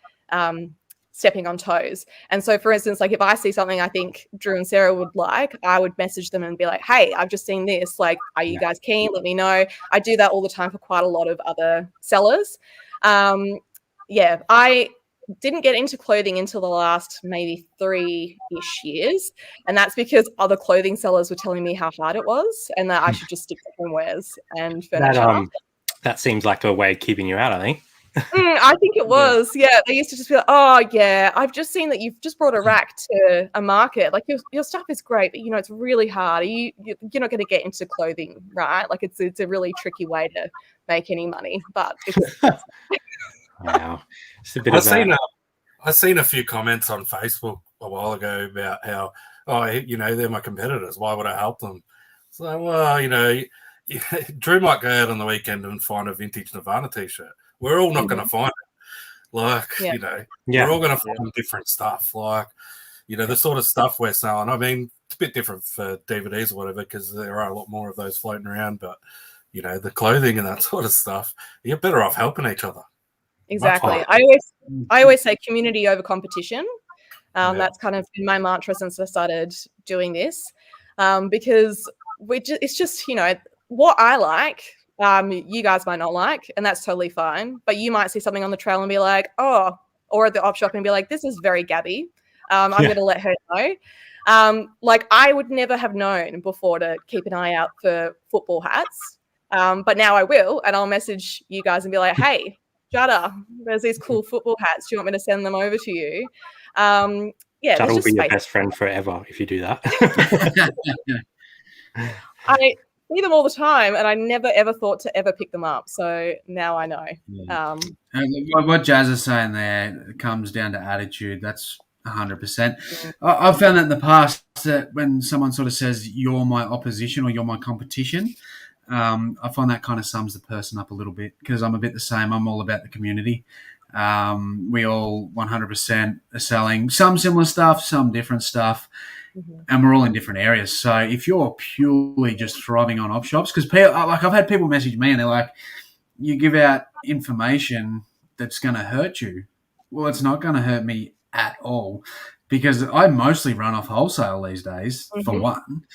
stepping on toes. And so, for instance, like if I see something I think Drew and Sarah would like, I would message them and be like, hey, I've just seen this. Like, are you guys keen? Let me know. I do that all the time for quite a lot of other sellers. I didn't get into clothing until the last maybe 3-ish years. And that's because other clothing sellers were telling me how hard it was and that I should just stick to homewares and furniture. That seems like a way of keeping you out, I think. I think it was. Yeah. They used to just be like, oh, yeah, I've just seen that you've just brought a rack to a market. Like your stuff is great, but, it's really hard. You're not going to get into clothing, right? Like it's a really tricky way to make any money. But it's wow. It's a bit I've seen a few comments on Facebook a while ago about how, they're my competitors. Why would I help them? So, well, Drew might go out on the weekend and find a vintage Nirvana t-shirt. We're all not going to find it. Like, we're all going to find different stuff. Like, the sort of stuff we're selling. I mean, it's a bit different for DVDs or whatever because there are a lot more of those floating around. But, the clothing and that sort of stuff, you're better off helping each other. Exactly. I always say community over competition. That's kind of been my mantra since I started doing this, because it's just what I like. You guys might not like, and that's totally fine. But you might see something on the trail and be like, oh, or at the op shop and be like, this is very Gabby. I'm going to let her know. Like I would never have known before to keep an eye out for football hats, but now I will, and I'll message you guys and be like, hey. Jutta, there's these cool football hats. Do you want me to send them over to you? Jutta will be your best friend forever if you do that. I see them all the time, and I never ever thought to ever pick them up. So now I know. Yeah. What Jazz is saying there comes down to attitude. That's 100%. I've found that in the past that when someone sort of says you're my opposition or you're my competition, I find that kind of sums the person up a little bit because I'm a bit the same. I'm all about the community. We all 100% are selling some similar stuff, some different stuff, and we're all in different areas. So if you're purely just thriving on op shops, because I've had people message me and they're like, you give out information that's going to hurt you. Well, it's not going to hurt me at all because I mostly run off wholesale these days, for one.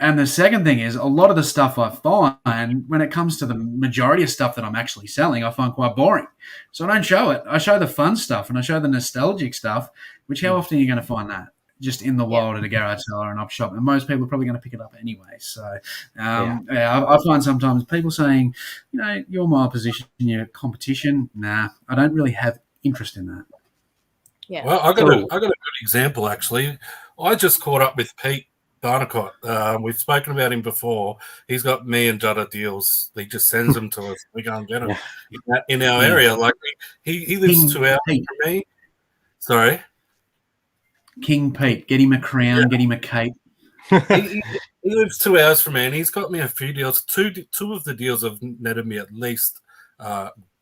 And the second thing is a lot of the stuff I find when it comes to the majority of stuff that I'm actually selling, I find quite boring. So I don't show it. I show the fun stuff and I show the nostalgic stuff, which how often are you going to find that? Just in the wild at a garage seller or an op shop. And most people are probably going to pick it up anyway. So, I find sometimes people saying, you're my opposition, your competition. Nah, I don't really have interest in that. Yeah. Well, I got a good example, actually. I just caught up with Pete Barnicott. We've spoken about him before. He's got me and Jutta deals. He just sends them to us. We go and get them in our area. Like he lives 2 hours from me. Sorry, King Pete. Get him a crown. Get him a cape. he lives 2 hours from me, and he's got me a few deals. Two of the deals have netted me at least.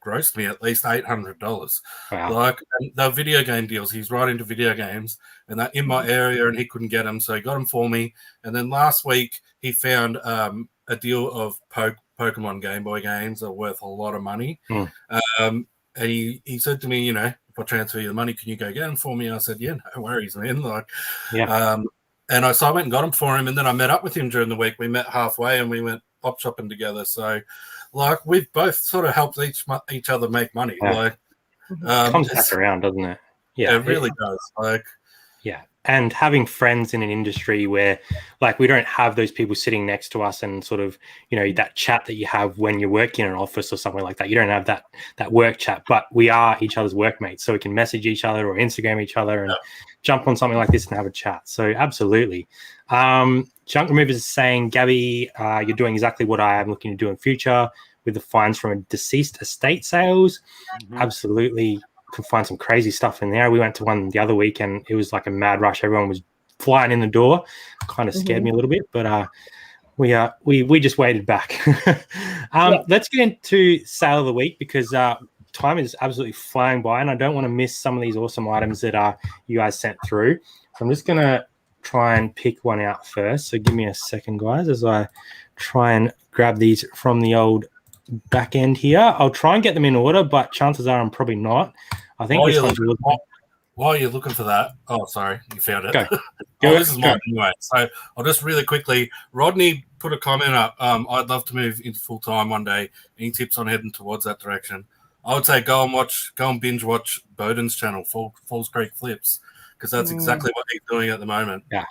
Grossed me at least $800. Wow. Like the video game deals, he's right into video games, and they're in my area, and he couldn't get them, so he got them for me. And then last week he found a deal of Pokemon Game Boy games that are worth a lot of money. And he said to me, if I transfer you the money, can you go get them for me? I said, yeah, no worries, man. And I went and got them for him, and then I met up with him during the week. We met halfway, and we went op shopping together. So. Like we've both sort of helped each other make money. Yeah. Like comes back around, doesn't it? Yeah, it really does. Like and having friends in an industry where like we don't have those people sitting next to us and sort of, you know, that chat that you have when you're working in an office or something like that. You don't have that work chat, but we are each other's workmates, so we can message each other or Instagram each other and jump on something like this and have a chat. So absolutely. Junk Removers is saying, Gabby, you're doing exactly what I am looking to do in future with the finds from a deceased estate sales. Absolutely. Can find some crazy stuff in there. We went to one the other week and it was like a mad rush. Everyone was flying in the door. Kind of scared me a little bit, but we just waited back. Let's get into sale of the week because time is absolutely flying by and I don't want to miss some of these awesome items that you guys sent through. So I'm just gonna try and pick one out first. So give me a second, guys, as I try and grab these from the old back end here. I'll try and get them in order, but chances are I'm probably not. I think while you're looking for that, oh, sorry, you found it. This is mine anyway. So I'll just really quickly, Rodney put a comment up. I'd love to move into full-time one day. Any tips on heading towards that direction? I would say go and binge watch Bowden's channel, Falls Creek Flips, because that's exactly what he's doing at the moment. Yeah.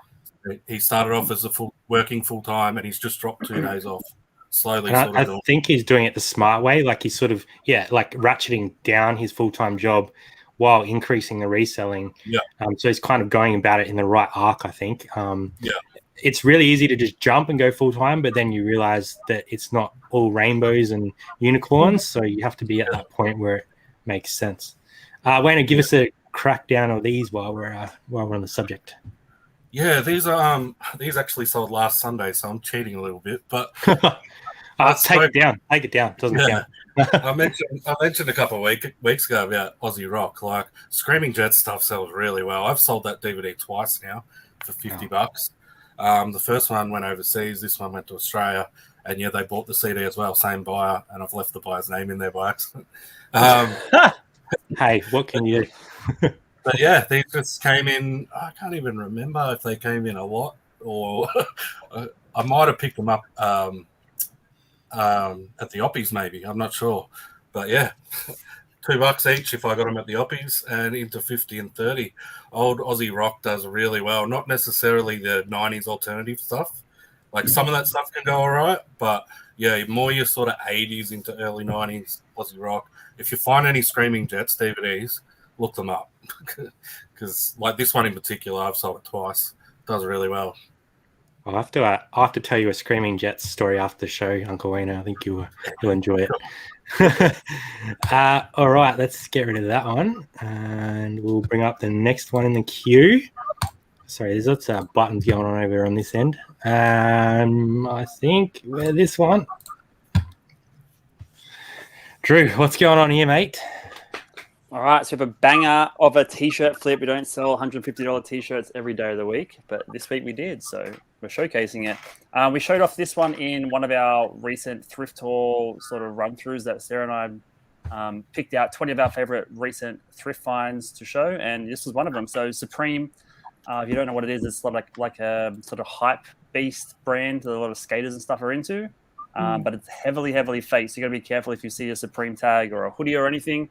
He started off as working full-time and he's just dropped 2 days off. Slowly. I think he's doing it the smart way. Like he's sort of, like ratcheting down his full-time job while increasing the reselling. Yeah. So he's kind of going about it in the right arc, I think. It's really easy to just jump and go full-time, but then you realize that it's not all rainbows and unicorns. So you have to be at that point where it makes sense. Wayne, give us a crackdown of these while we're on the subject. Yeah, these actually sold last Sunday, so I'm cheating a little bit, but take it down. Doesn't count. I mentioned a couple of weeks ago about Aussie Rock. Like Screaming Jet stuff sells really well. I've sold that DVD twice now for $50. The first one went overseas. This one went to Australia, and they bought the CD as well. Same buyer, and I've left the buyer's name in there by accident. Hey, what can you do? But yeah, they just came in. I can't even remember if they came in a lot or I might have picked them up at the Oppies maybe. I'm not sure. But yeah, $2 each if I got them at the Oppies and into 50 and 30. Old Aussie Rock does really well. Not necessarily the 90s alternative stuff. Like some of that stuff can go all right. But yeah, more your sort of 80s into early 90s Aussie Rock. If you find any Screaming Jets DVDs, look them up because like this one in particular, I've sold it twice. It does really well. I'll have to tell you a Screaming Jets story after the show, Uncle Wayne. I think you'll enjoy it. All right, let's get rid of that one, and we'll bring up the next one in the queue. Sorry, there's lots of buttons going on over on this end. I think we're this one. Drew, what's going on here, mate? All right, so we have a banger of a t-shirt flip. We don't sell $150 t-shirts every day of the week, but this week we did, so we're showcasing it. We showed off this one in one of our recent thrift haul sort of run-throughs that Sarah and I picked out 20 of our favorite recent thrift finds to show, and this was one of them. So Supreme, if you don't know what it is, it's like a sort of hype-beast brand that a lot of skaters and stuff are into, but it's heavily faked, so you got to be careful if you see a Supreme tag or a hoodie or anything.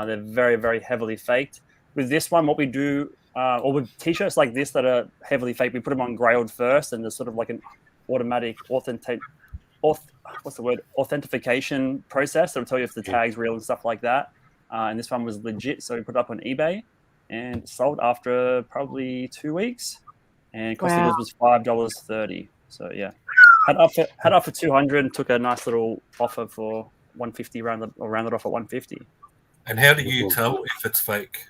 They're very, very heavily faked. With this one, what we do, or with t-shirts like this that are heavily faked, we put them on Grailed first, and there's sort of like an automatic authentication process that'll tell you if the tag's real and stuff like that. And this one was legit, so we put it up on eBay and sold after probably 2 weeks, and costing us was $5.30. So yeah, had up for 200 and took a nice little offer for 150, rounded off at 150. And how do you tell if it's fake?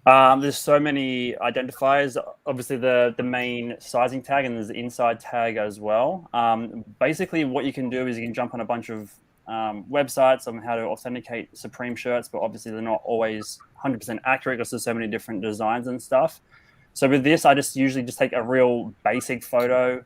There's so many identifiers. Obviously, the main sizing tag, and there's the inside tag as well. Basically, what you can do is you can jump on a bunch of websites on how to authenticate Supreme shirts, but obviously they're not always 100% accurate because there's so many different designs and stuff. So with this, I usually take a real basic photo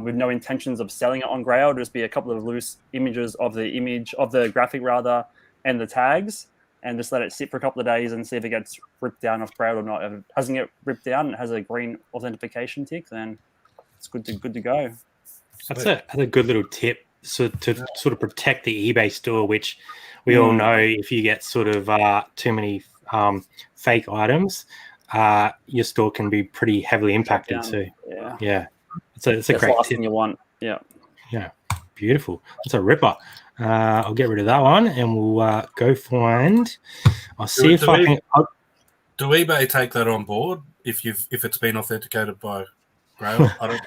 with no intentions of selling it on Grail. It'll just be a couple of loose images of the graphic rather, and the tags, and just let it sit for a couple of days and see if it gets ripped down off Grail or not. If it doesn't get ripped down and it has a green authentication tick, then it's good to go. That's a good little tip. So to sort of protect the eBay store, which we all know if you get sort of too many fake items, your store can be pretty heavily impacted. So it's a great last tip. thing you want. Yeah, beautiful. That's a ripper. I'll get rid of that one, and we'll go find. I'll see if I can. Do eBay take that on board if it's been authenticated by Grail? I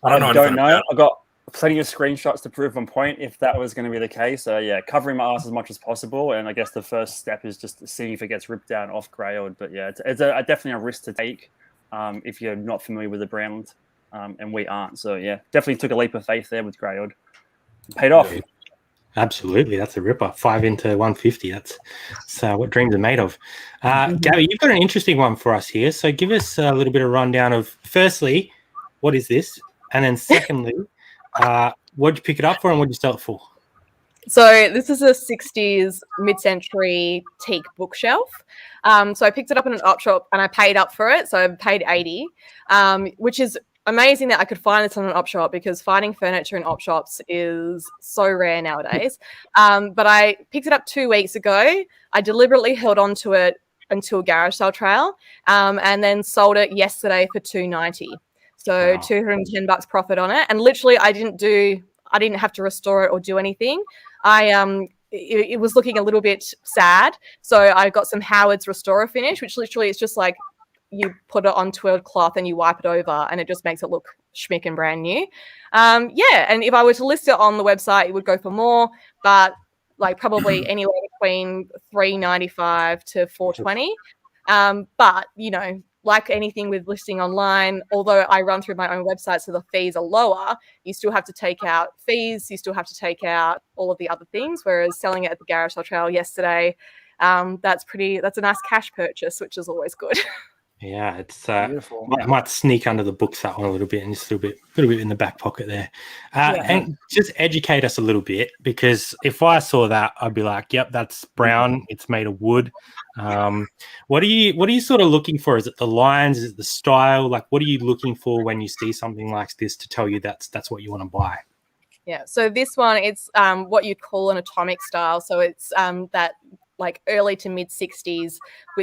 don't know. I've got plenty of screenshots to prove my point if that was going to be the case. So yeah, covering my ass as much as possible, and I guess the first step is just seeing if it gets ripped down off Grailed. But yeah, it's definitely a risk to take if you're not familiar with the brand, and we aren't. So yeah, definitely took a leap of faith there with Grailed. Paid off. Absolutely, that's a ripper. 5 into 150. That's what dreams are made of. Gabby, you've got an interesting one for us here. So give us a little bit of rundown of, firstly, what is this? And then secondly, what did you pick it up for and what did you sell it for? So this is a 60s mid-century teak bookshelf. So I picked it up in an op shop and I paid up for it. So I paid 80, which is amazing that I could find this on an op shop, because finding furniture in op shops is so rare nowadays. But I picked it up 2 weeks ago. I deliberately held on to it until garage sale trail, and then sold it yesterday for $290. So wow. $210 profit on it. And literally I didn't have to restore it or do anything. It was looking a little bit sad. So I got some Howard's Restorer finish, which literally is just like, you put it onto a cloth and you wipe it over and it just makes it look schmick and brand new. And if I were to list it on the website, it would go for more, but like probably anywhere between $395 to $420. But, you know, like anything with listing online, although I run through my own website, so the fees are lower, you still have to take out fees, you still have to take out all of the other things, whereas selling it at the garage sale trail yesterday, that's a nice cash purchase, which is always good. Yeah, it's beautiful. I might sneak under the books that one a little bit and just a little bit in the back pocket there. And just educate us a little bit, because if I saw that, I'd be like, yep, that's brown. It's made of wood. What are you sort of looking for? Is it the lines? Is it the style? Like, what are you looking for when you see something like this to tell you that's what you want to buy? Yeah, so this one, it's what you'd call an atomic style. So it's that like early to mid 60s,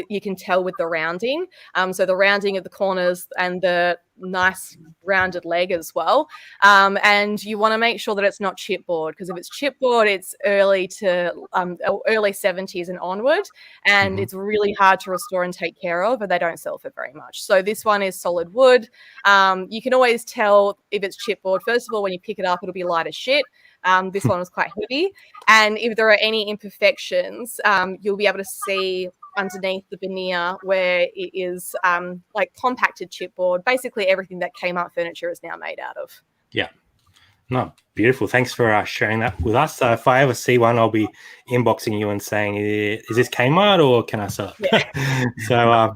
you can tell with the rounding. So the rounding of the corners and the nice rounded leg as well. And you want to make sure that it's not chipboard, because if it's chipboard, it's early 70s and onward. And it's really hard to restore and take care of, and they don't sell for very much. So this one is solid wood. You can always tell if it's chipboard. First of all, when you pick it up, it'll be light as shit. This one was quite heavy. And if there are any imperfections, you'll be able to see underneath the veneer where it is like compacted chipboard. Basically, everything that Kmart furniture is now made out of. Yeah. No, beautiful. Thanks for sharing that with us. If I ever see one, I'll be inboxing you and saying, is this Kmart or can I sell it? Yeah. So,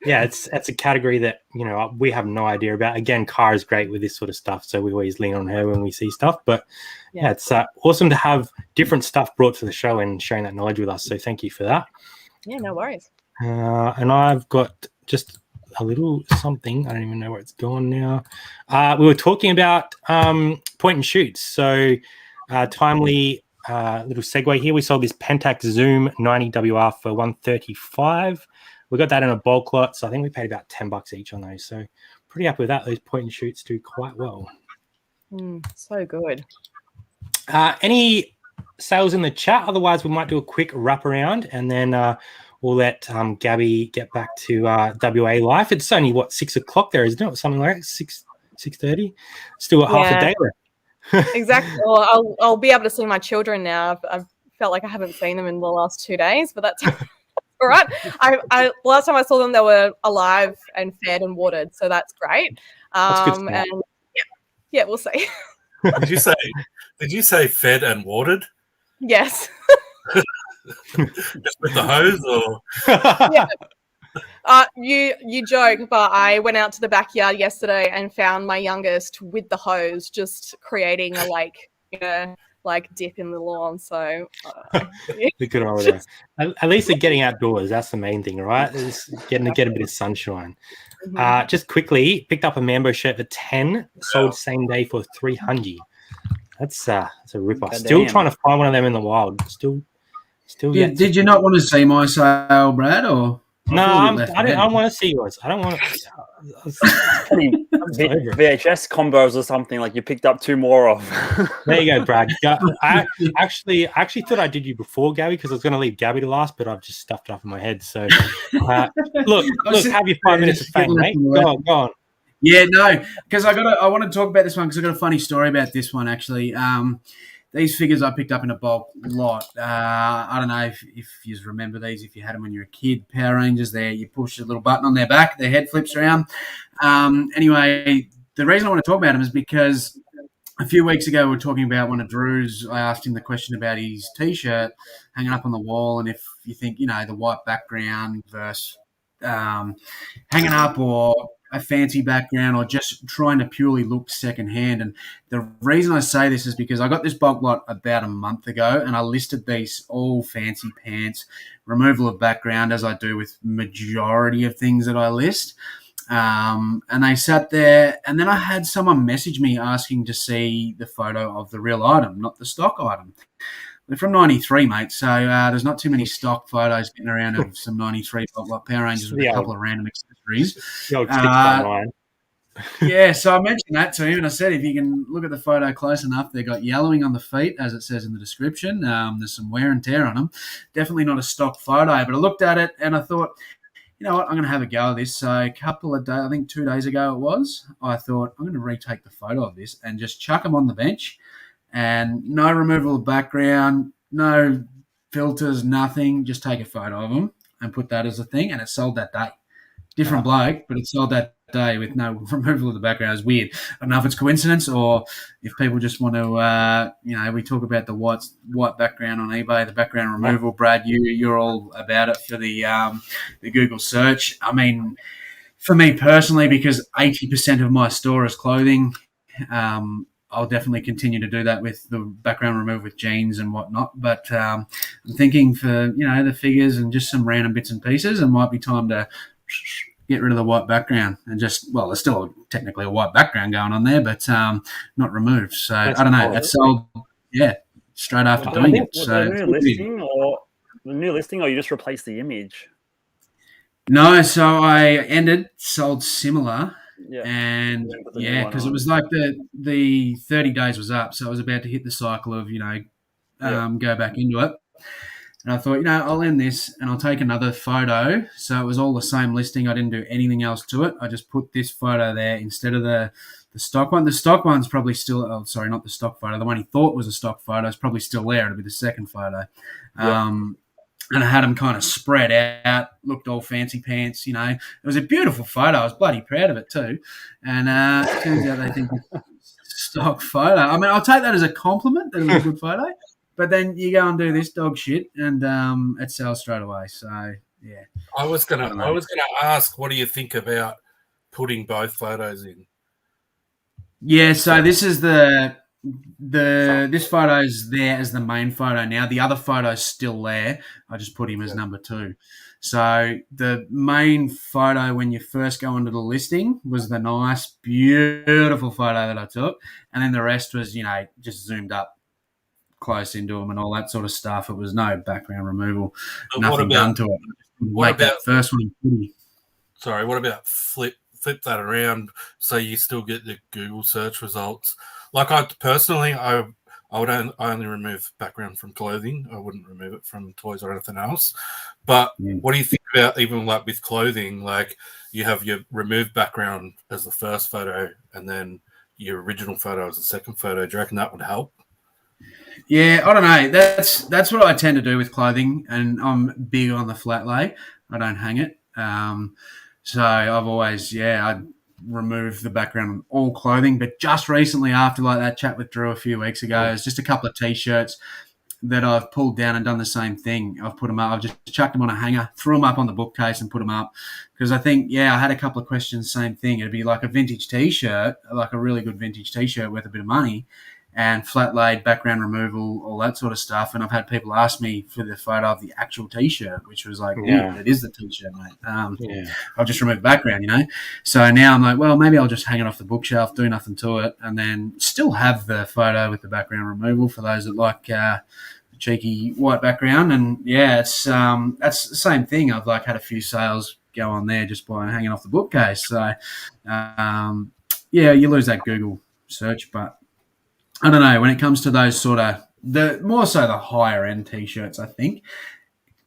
yeah, it's a category that, you know, we have no idea about. Again, Cara is great with this sort of stuff, so we always lean on her when we see stuff. But yeah, it's awesome to have different stuff brought to the show and sharing that knowledge with us. So thank you for that. Yeah, no worries. And I've got just a little something. I don't even know where it's gone now. We were talking about point and shoots. So timely little segue here. We sold this Pentax Zoom 90WR for $135. We got that in a bulk lot, so I think we paid about $10 each on those. So pretty happy with that. Those point and shoots do quite well. So good. Any sales in the chat? Otherwise, we might do a quick wrap around, and then we'll let Gabby get back to WA life. It's only 6 o'clock there, isn't it? Or something like that, 6:30. Still got half a day left. Exactly. Well, I'll be able to see my children now. I've felt like I haven't seen them in the last 2 days, but that's all right. I last time I saw them, they were alive and fed and watered, so that's great. That's good and yeah, we'll see. Did you say fed and watered? Yes. Just with the hose, or yeah. You joke, but I went out to the backyard yesterday and found my youngest with the hose, just creating a dip in the lawn. So good on that. At least they're getting outdoors. That's the main thing, right? It's getting to get a bit of sunshine. Just quickly, picked up a Mambo shirt for 10, sold same day for 300. That's a ripper. Still trying to find one of them in the wild. Still. Did you not want to see my sale, Brad? Or No, I ahead. don't want to see yours. I don't want to. Any VHS combos or something like you picked up 2 more of. There you go, Brad. I actually thought I did you before Gabby because I was going to leave Gabby to last, but I've just stuffed it up in my head. So, look, have your 5 minutes of fame, mate. Go on. Yeah, no, because I want to talk about this one because I got a funny story about this one actually. These figures I picked up in a bulk lot. I don't know if you remember these, if you had them when you were a kid. Power Rangers, there you push a little button on their back, their head flips around. Anyway, the reason I want to talk about them is because a few weeks ago we were talking about one of Drew's. I asked him the question about his T-shirt hanging up on the wall, and if you think the white background versus hanging up or a fancy background or just trying to purely look secondhand. And the reason I say this is because I got this bulk lot about a month ago and I listed these all fancy pants, removal of background, as I do with majority of things that I list. And they sat there, and then I had someone message me asking to see the photo of the real item, not the stock item. They're from 93, mate, so there's not too many stock photos getting around of some 93 Power Rangers with a couple of random accessories. Yeah, so I mentioned that to him, and I said if you can look at the photo close enough, they've got yellowing on the feet, as it says in the description. There's some wear and tear on them. Definitely not a stock photo, but I looked at it, and I thought, you know what, I'm going to have a go at this. So a couple of days, I think 2 days ago it was, I thought I'm going to retake the photo of this and just chuck them on the bench. And no removal of background, no filters, nothing. Just take a photo of them and put that as a thing. And it sold that day. Different bloke, but it sold that day with no removal of the background. It's weird. I don't know if it's coincidence or if people just want to, we talk about the white background on eBay, the background removal. Brad, you're all about it for the Google search. I mean, for me personally, because 80% of my store is clothing, I'll definitely continue to do that with the background removal with jeans and whatnot. But I'm thinking for, the figures and just some random bits and pieces, it might be time to get rid of the white background and just, well, there's still technically a white background going on there, but not removed. So I don't know. It's sold, straight after doing it. So the new listing, or you just replace the image? No, so I sold similar. Yeah. And because it was like the 30 days was up, so I was about to hit the cycle of go back into it, and I thought I'll end this and I'll take another photo. So it was all the same listing. I didn't do anything else to it. I just put this photo there instead of the stock one. The stock one's probably still not the stock photo. The one he thought was a stock photo is probably still there. It'll be the second photo. And I had them kind of spread out, looked all fancy pants, It was a beautiful photo. I was bloody proud of it too. And it turns out they think it's a stock photo. I mean, I'll take that as a compliment that it was a good photo. But then you go and do this dog shit and it sells straight away. So, yeah. I was gonna ask, what do you think about putting both photos in? Yeah, so this is this photo is there as the main photo now. The other photo is still there. I just put him as number 2. So the main photo when you first go into the listing was the nice, beautiful photo that I took. And then the rest was, just zoomed up close into him and all that sort of stuff. It was no background removal, nothing done to it. What about that first one pretty? Sorry, what about flip that around so you still get the Google search results? Like I only remove background from clothing. I wouldn't remove it from toys or anything else. But what do you think about even like with clothing? Like you have your removed background as the first photo and then your original photo as the second photo. Do you reckon that would help? Yeah, I don't know. That's what I tend to do with clothing, and I'm big on the flat lay. I don't hang it. So I've always, I'd remove the background on all clothing. But just recently, after like that chat with Drew a few weeks ago, it's just a couple of T-shirts that I've pulled down and done the same thing. I've put them up. I've just chucked them on a hanger, threw them up on the bookcase and put them up. Because I think, I had a couple of questions, same thing. It'd be like a vintage T-shirt, like a really good vintage T-shirt worth a bit of money, and flat laid, background removal, all that sort of stuff. And I've had people ask me for the photo of the actual T-shirt, which was like, it is the T-shirt, mate. I'll just remove the background, So now I'm like, well, maybe I'll just hang it off the bookshelf, do nothing to it, and then still have the photo with the background removal for those that like cheeky white background, and yeah, it's that's the same thing. I've like had a few sales go on there just by hanging off the bookcase. So yeah, you lose that Google search, but I don't know, when it comes to those sort of more so the higher end t-shirts, I think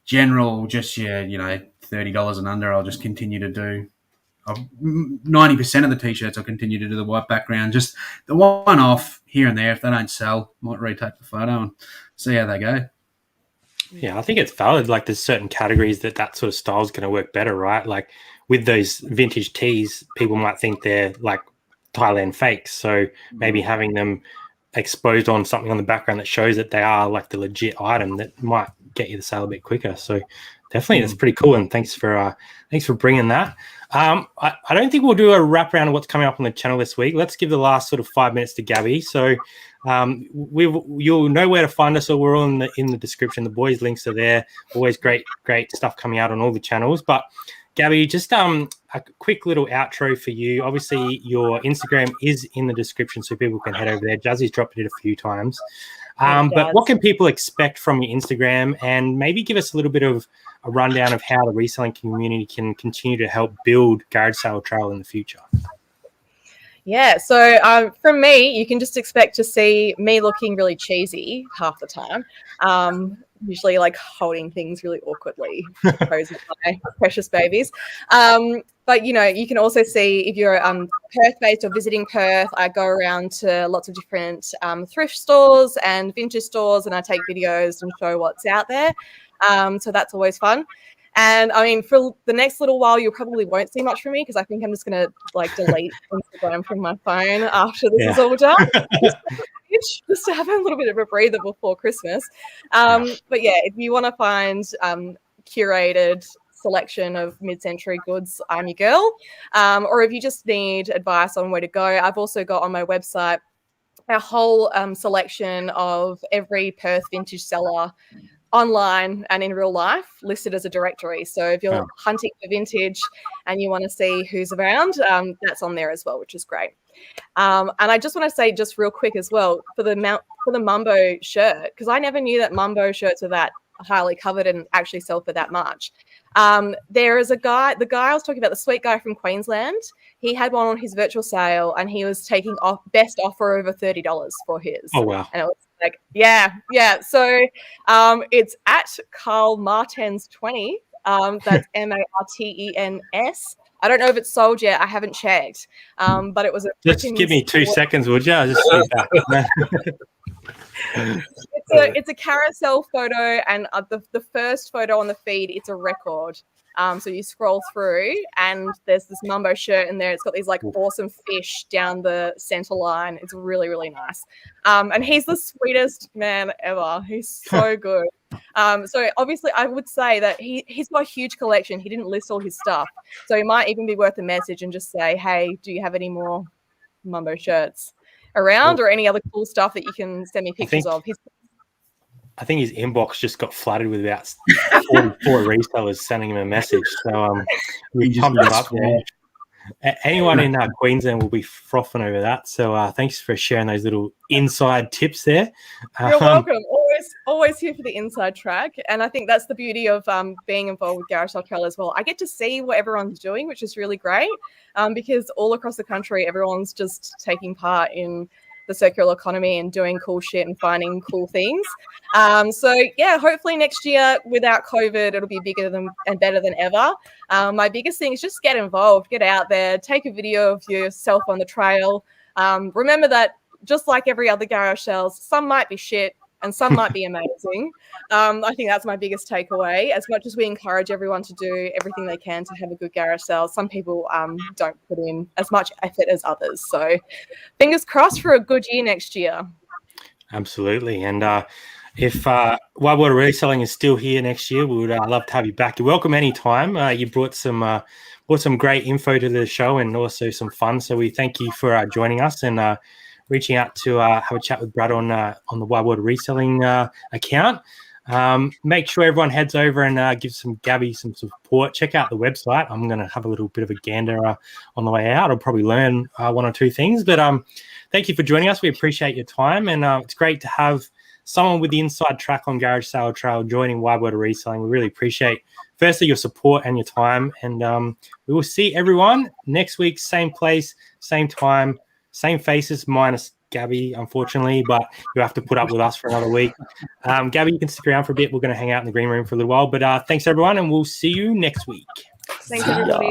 general just $30 and under, I'll just continue to do. 90% of the t-shirts I'll continue to do the white background. Just the one off here and there, if they don't sell, might retake the photo and see how they go. Yeah, I think it's valid. Like there's certain categories that sort of style is going to work better, right? Like with those vintage tees, people might think they're like Thailand fakes. So maybe having them exposed on something on the background that shows that they are like the legit item that might get you the sale a bit quicker. So definitely that's pretty cool. And thanks for bringing that. I don't think we'll do a wrap around of what's coming up on the channel this week. Let's give the last sort of 5 minutes to Gabby. So you'll know where to find us. So we're all in the description. The boys' links are there. Always great stuff coming out on all the channels. But Gabby, just a quick little outro for you. Obviously, your Instagram is in the description, so people can head over there. Jazzy's dropped it a few times. But what can people expect from your Instagram? And maybe give us a little bit of a rundown of how the reselling community can continue to help build Garage Sale Trail in the future. Yeah, so from me, you can just expect to see me looking really cheesy half the time. Usually like holding things really awkwardly, posing my precious babies. But, you can also see if you're Perth-based or visiting Perth, I go around to lots of different thrift stores and vintage stores, and I take videos and show what's out there. So that's always fun. And I mean, for the next little while, you probably won't see much from me because I think I'm just going to like delete Instagram from my phone after this is all done. Just to have a little bit of a breather before Christmas. But yeah, if you want to find curated selection of mid-century goods, I'm your girl. Or if you just need advice on where to go, I've also got on my website a whole selection of every Perth vintage seller online and in real life listed as a directory. So if you're hunting for vintage and you want to see who's around, that's on there as well, which is great. And I just want to say just real quick as well for the Mumbo shirt, because I never knew that Mumbo shirts were that highly coveted and actually sell for that much. There is the guy I was talking about, the sweet guy from Queensland. He had one on his virtual sale and he was taking off best offer over $30 for his. Oh, wow. And it was like, yeah. So it's at Carl Martens 20. That's Martens. I don't know if it's sold yet. I haven't checked. But it was just give me 2 seconds, would you? It's a carousel photo, and the first photo on the feed, it's a record. So you scroll through, and there's this Mumbo shirt in there. It's got these like awesome fish down the center line. It's really, really nice. And he's the sweetest man ever. He's so good. So obviously, I would say that he's got a huge collection. He didn't list all his stuff, so it might even be worth a message and just say, "Hey, do you have any more Mumbo shirts around, or any other cool stuff that you can send me pictures of?" I think his inbox just got flooded with about 44 resellers sending him a message. So we pumped it up there. Anyone in Queensland will be frothing over that. So thanks for sharing those little inside tips there. You're welcome. Always here for the inside track. And I think that's the beauty of being involved with Garage Sale Trail as well. I get to see what everyone's doing, which is really great, because all across the country, everyone's just taking part in the circular economy and doing cool shit and finding cool things. So yeah, hopefully next year without COVID, it'll be bigger and better than ever. My biggest thing is just get involved, get out there, take a video of yourself on the trail. Remember that just like every other garage sales, some might be shit and some might be amazing. I think that's my biggest takeaway. As much as we encourage everyone to do everything they can to have a good garage sale, some people don't put in as much effort as others. So fingers crossed for a good year next year. Absolutely. And if Wide World of Reselling is still here next year, we would love to have you back. You're welcome anytime. You brought some great info to the show and also some fun. So we thank you for joining us and reaching out to have a chat with Brad on the Wide World of Reselling account. Make sure everyone heads over and gives Gabby some support. Check out the website. I'm going to have a little bit of a gander on the way out. I'll probably learn one or two things. But thank you for joining us. We appreciate your time. And it's great to have someone with the inside track on Garage Sale Trail joining Wide World of Reselling. We really appreciate, firstly, your support and your time. And we will see everyone next week, same place, same time, same faces, minus Gabby, unfortunately, but you have to put up with us for another week. Gabby, you can stick around for a bit. We're going to hang out in the green room for a little while. But thanks, everyone, and we'll see you next week. Thanks, everybody.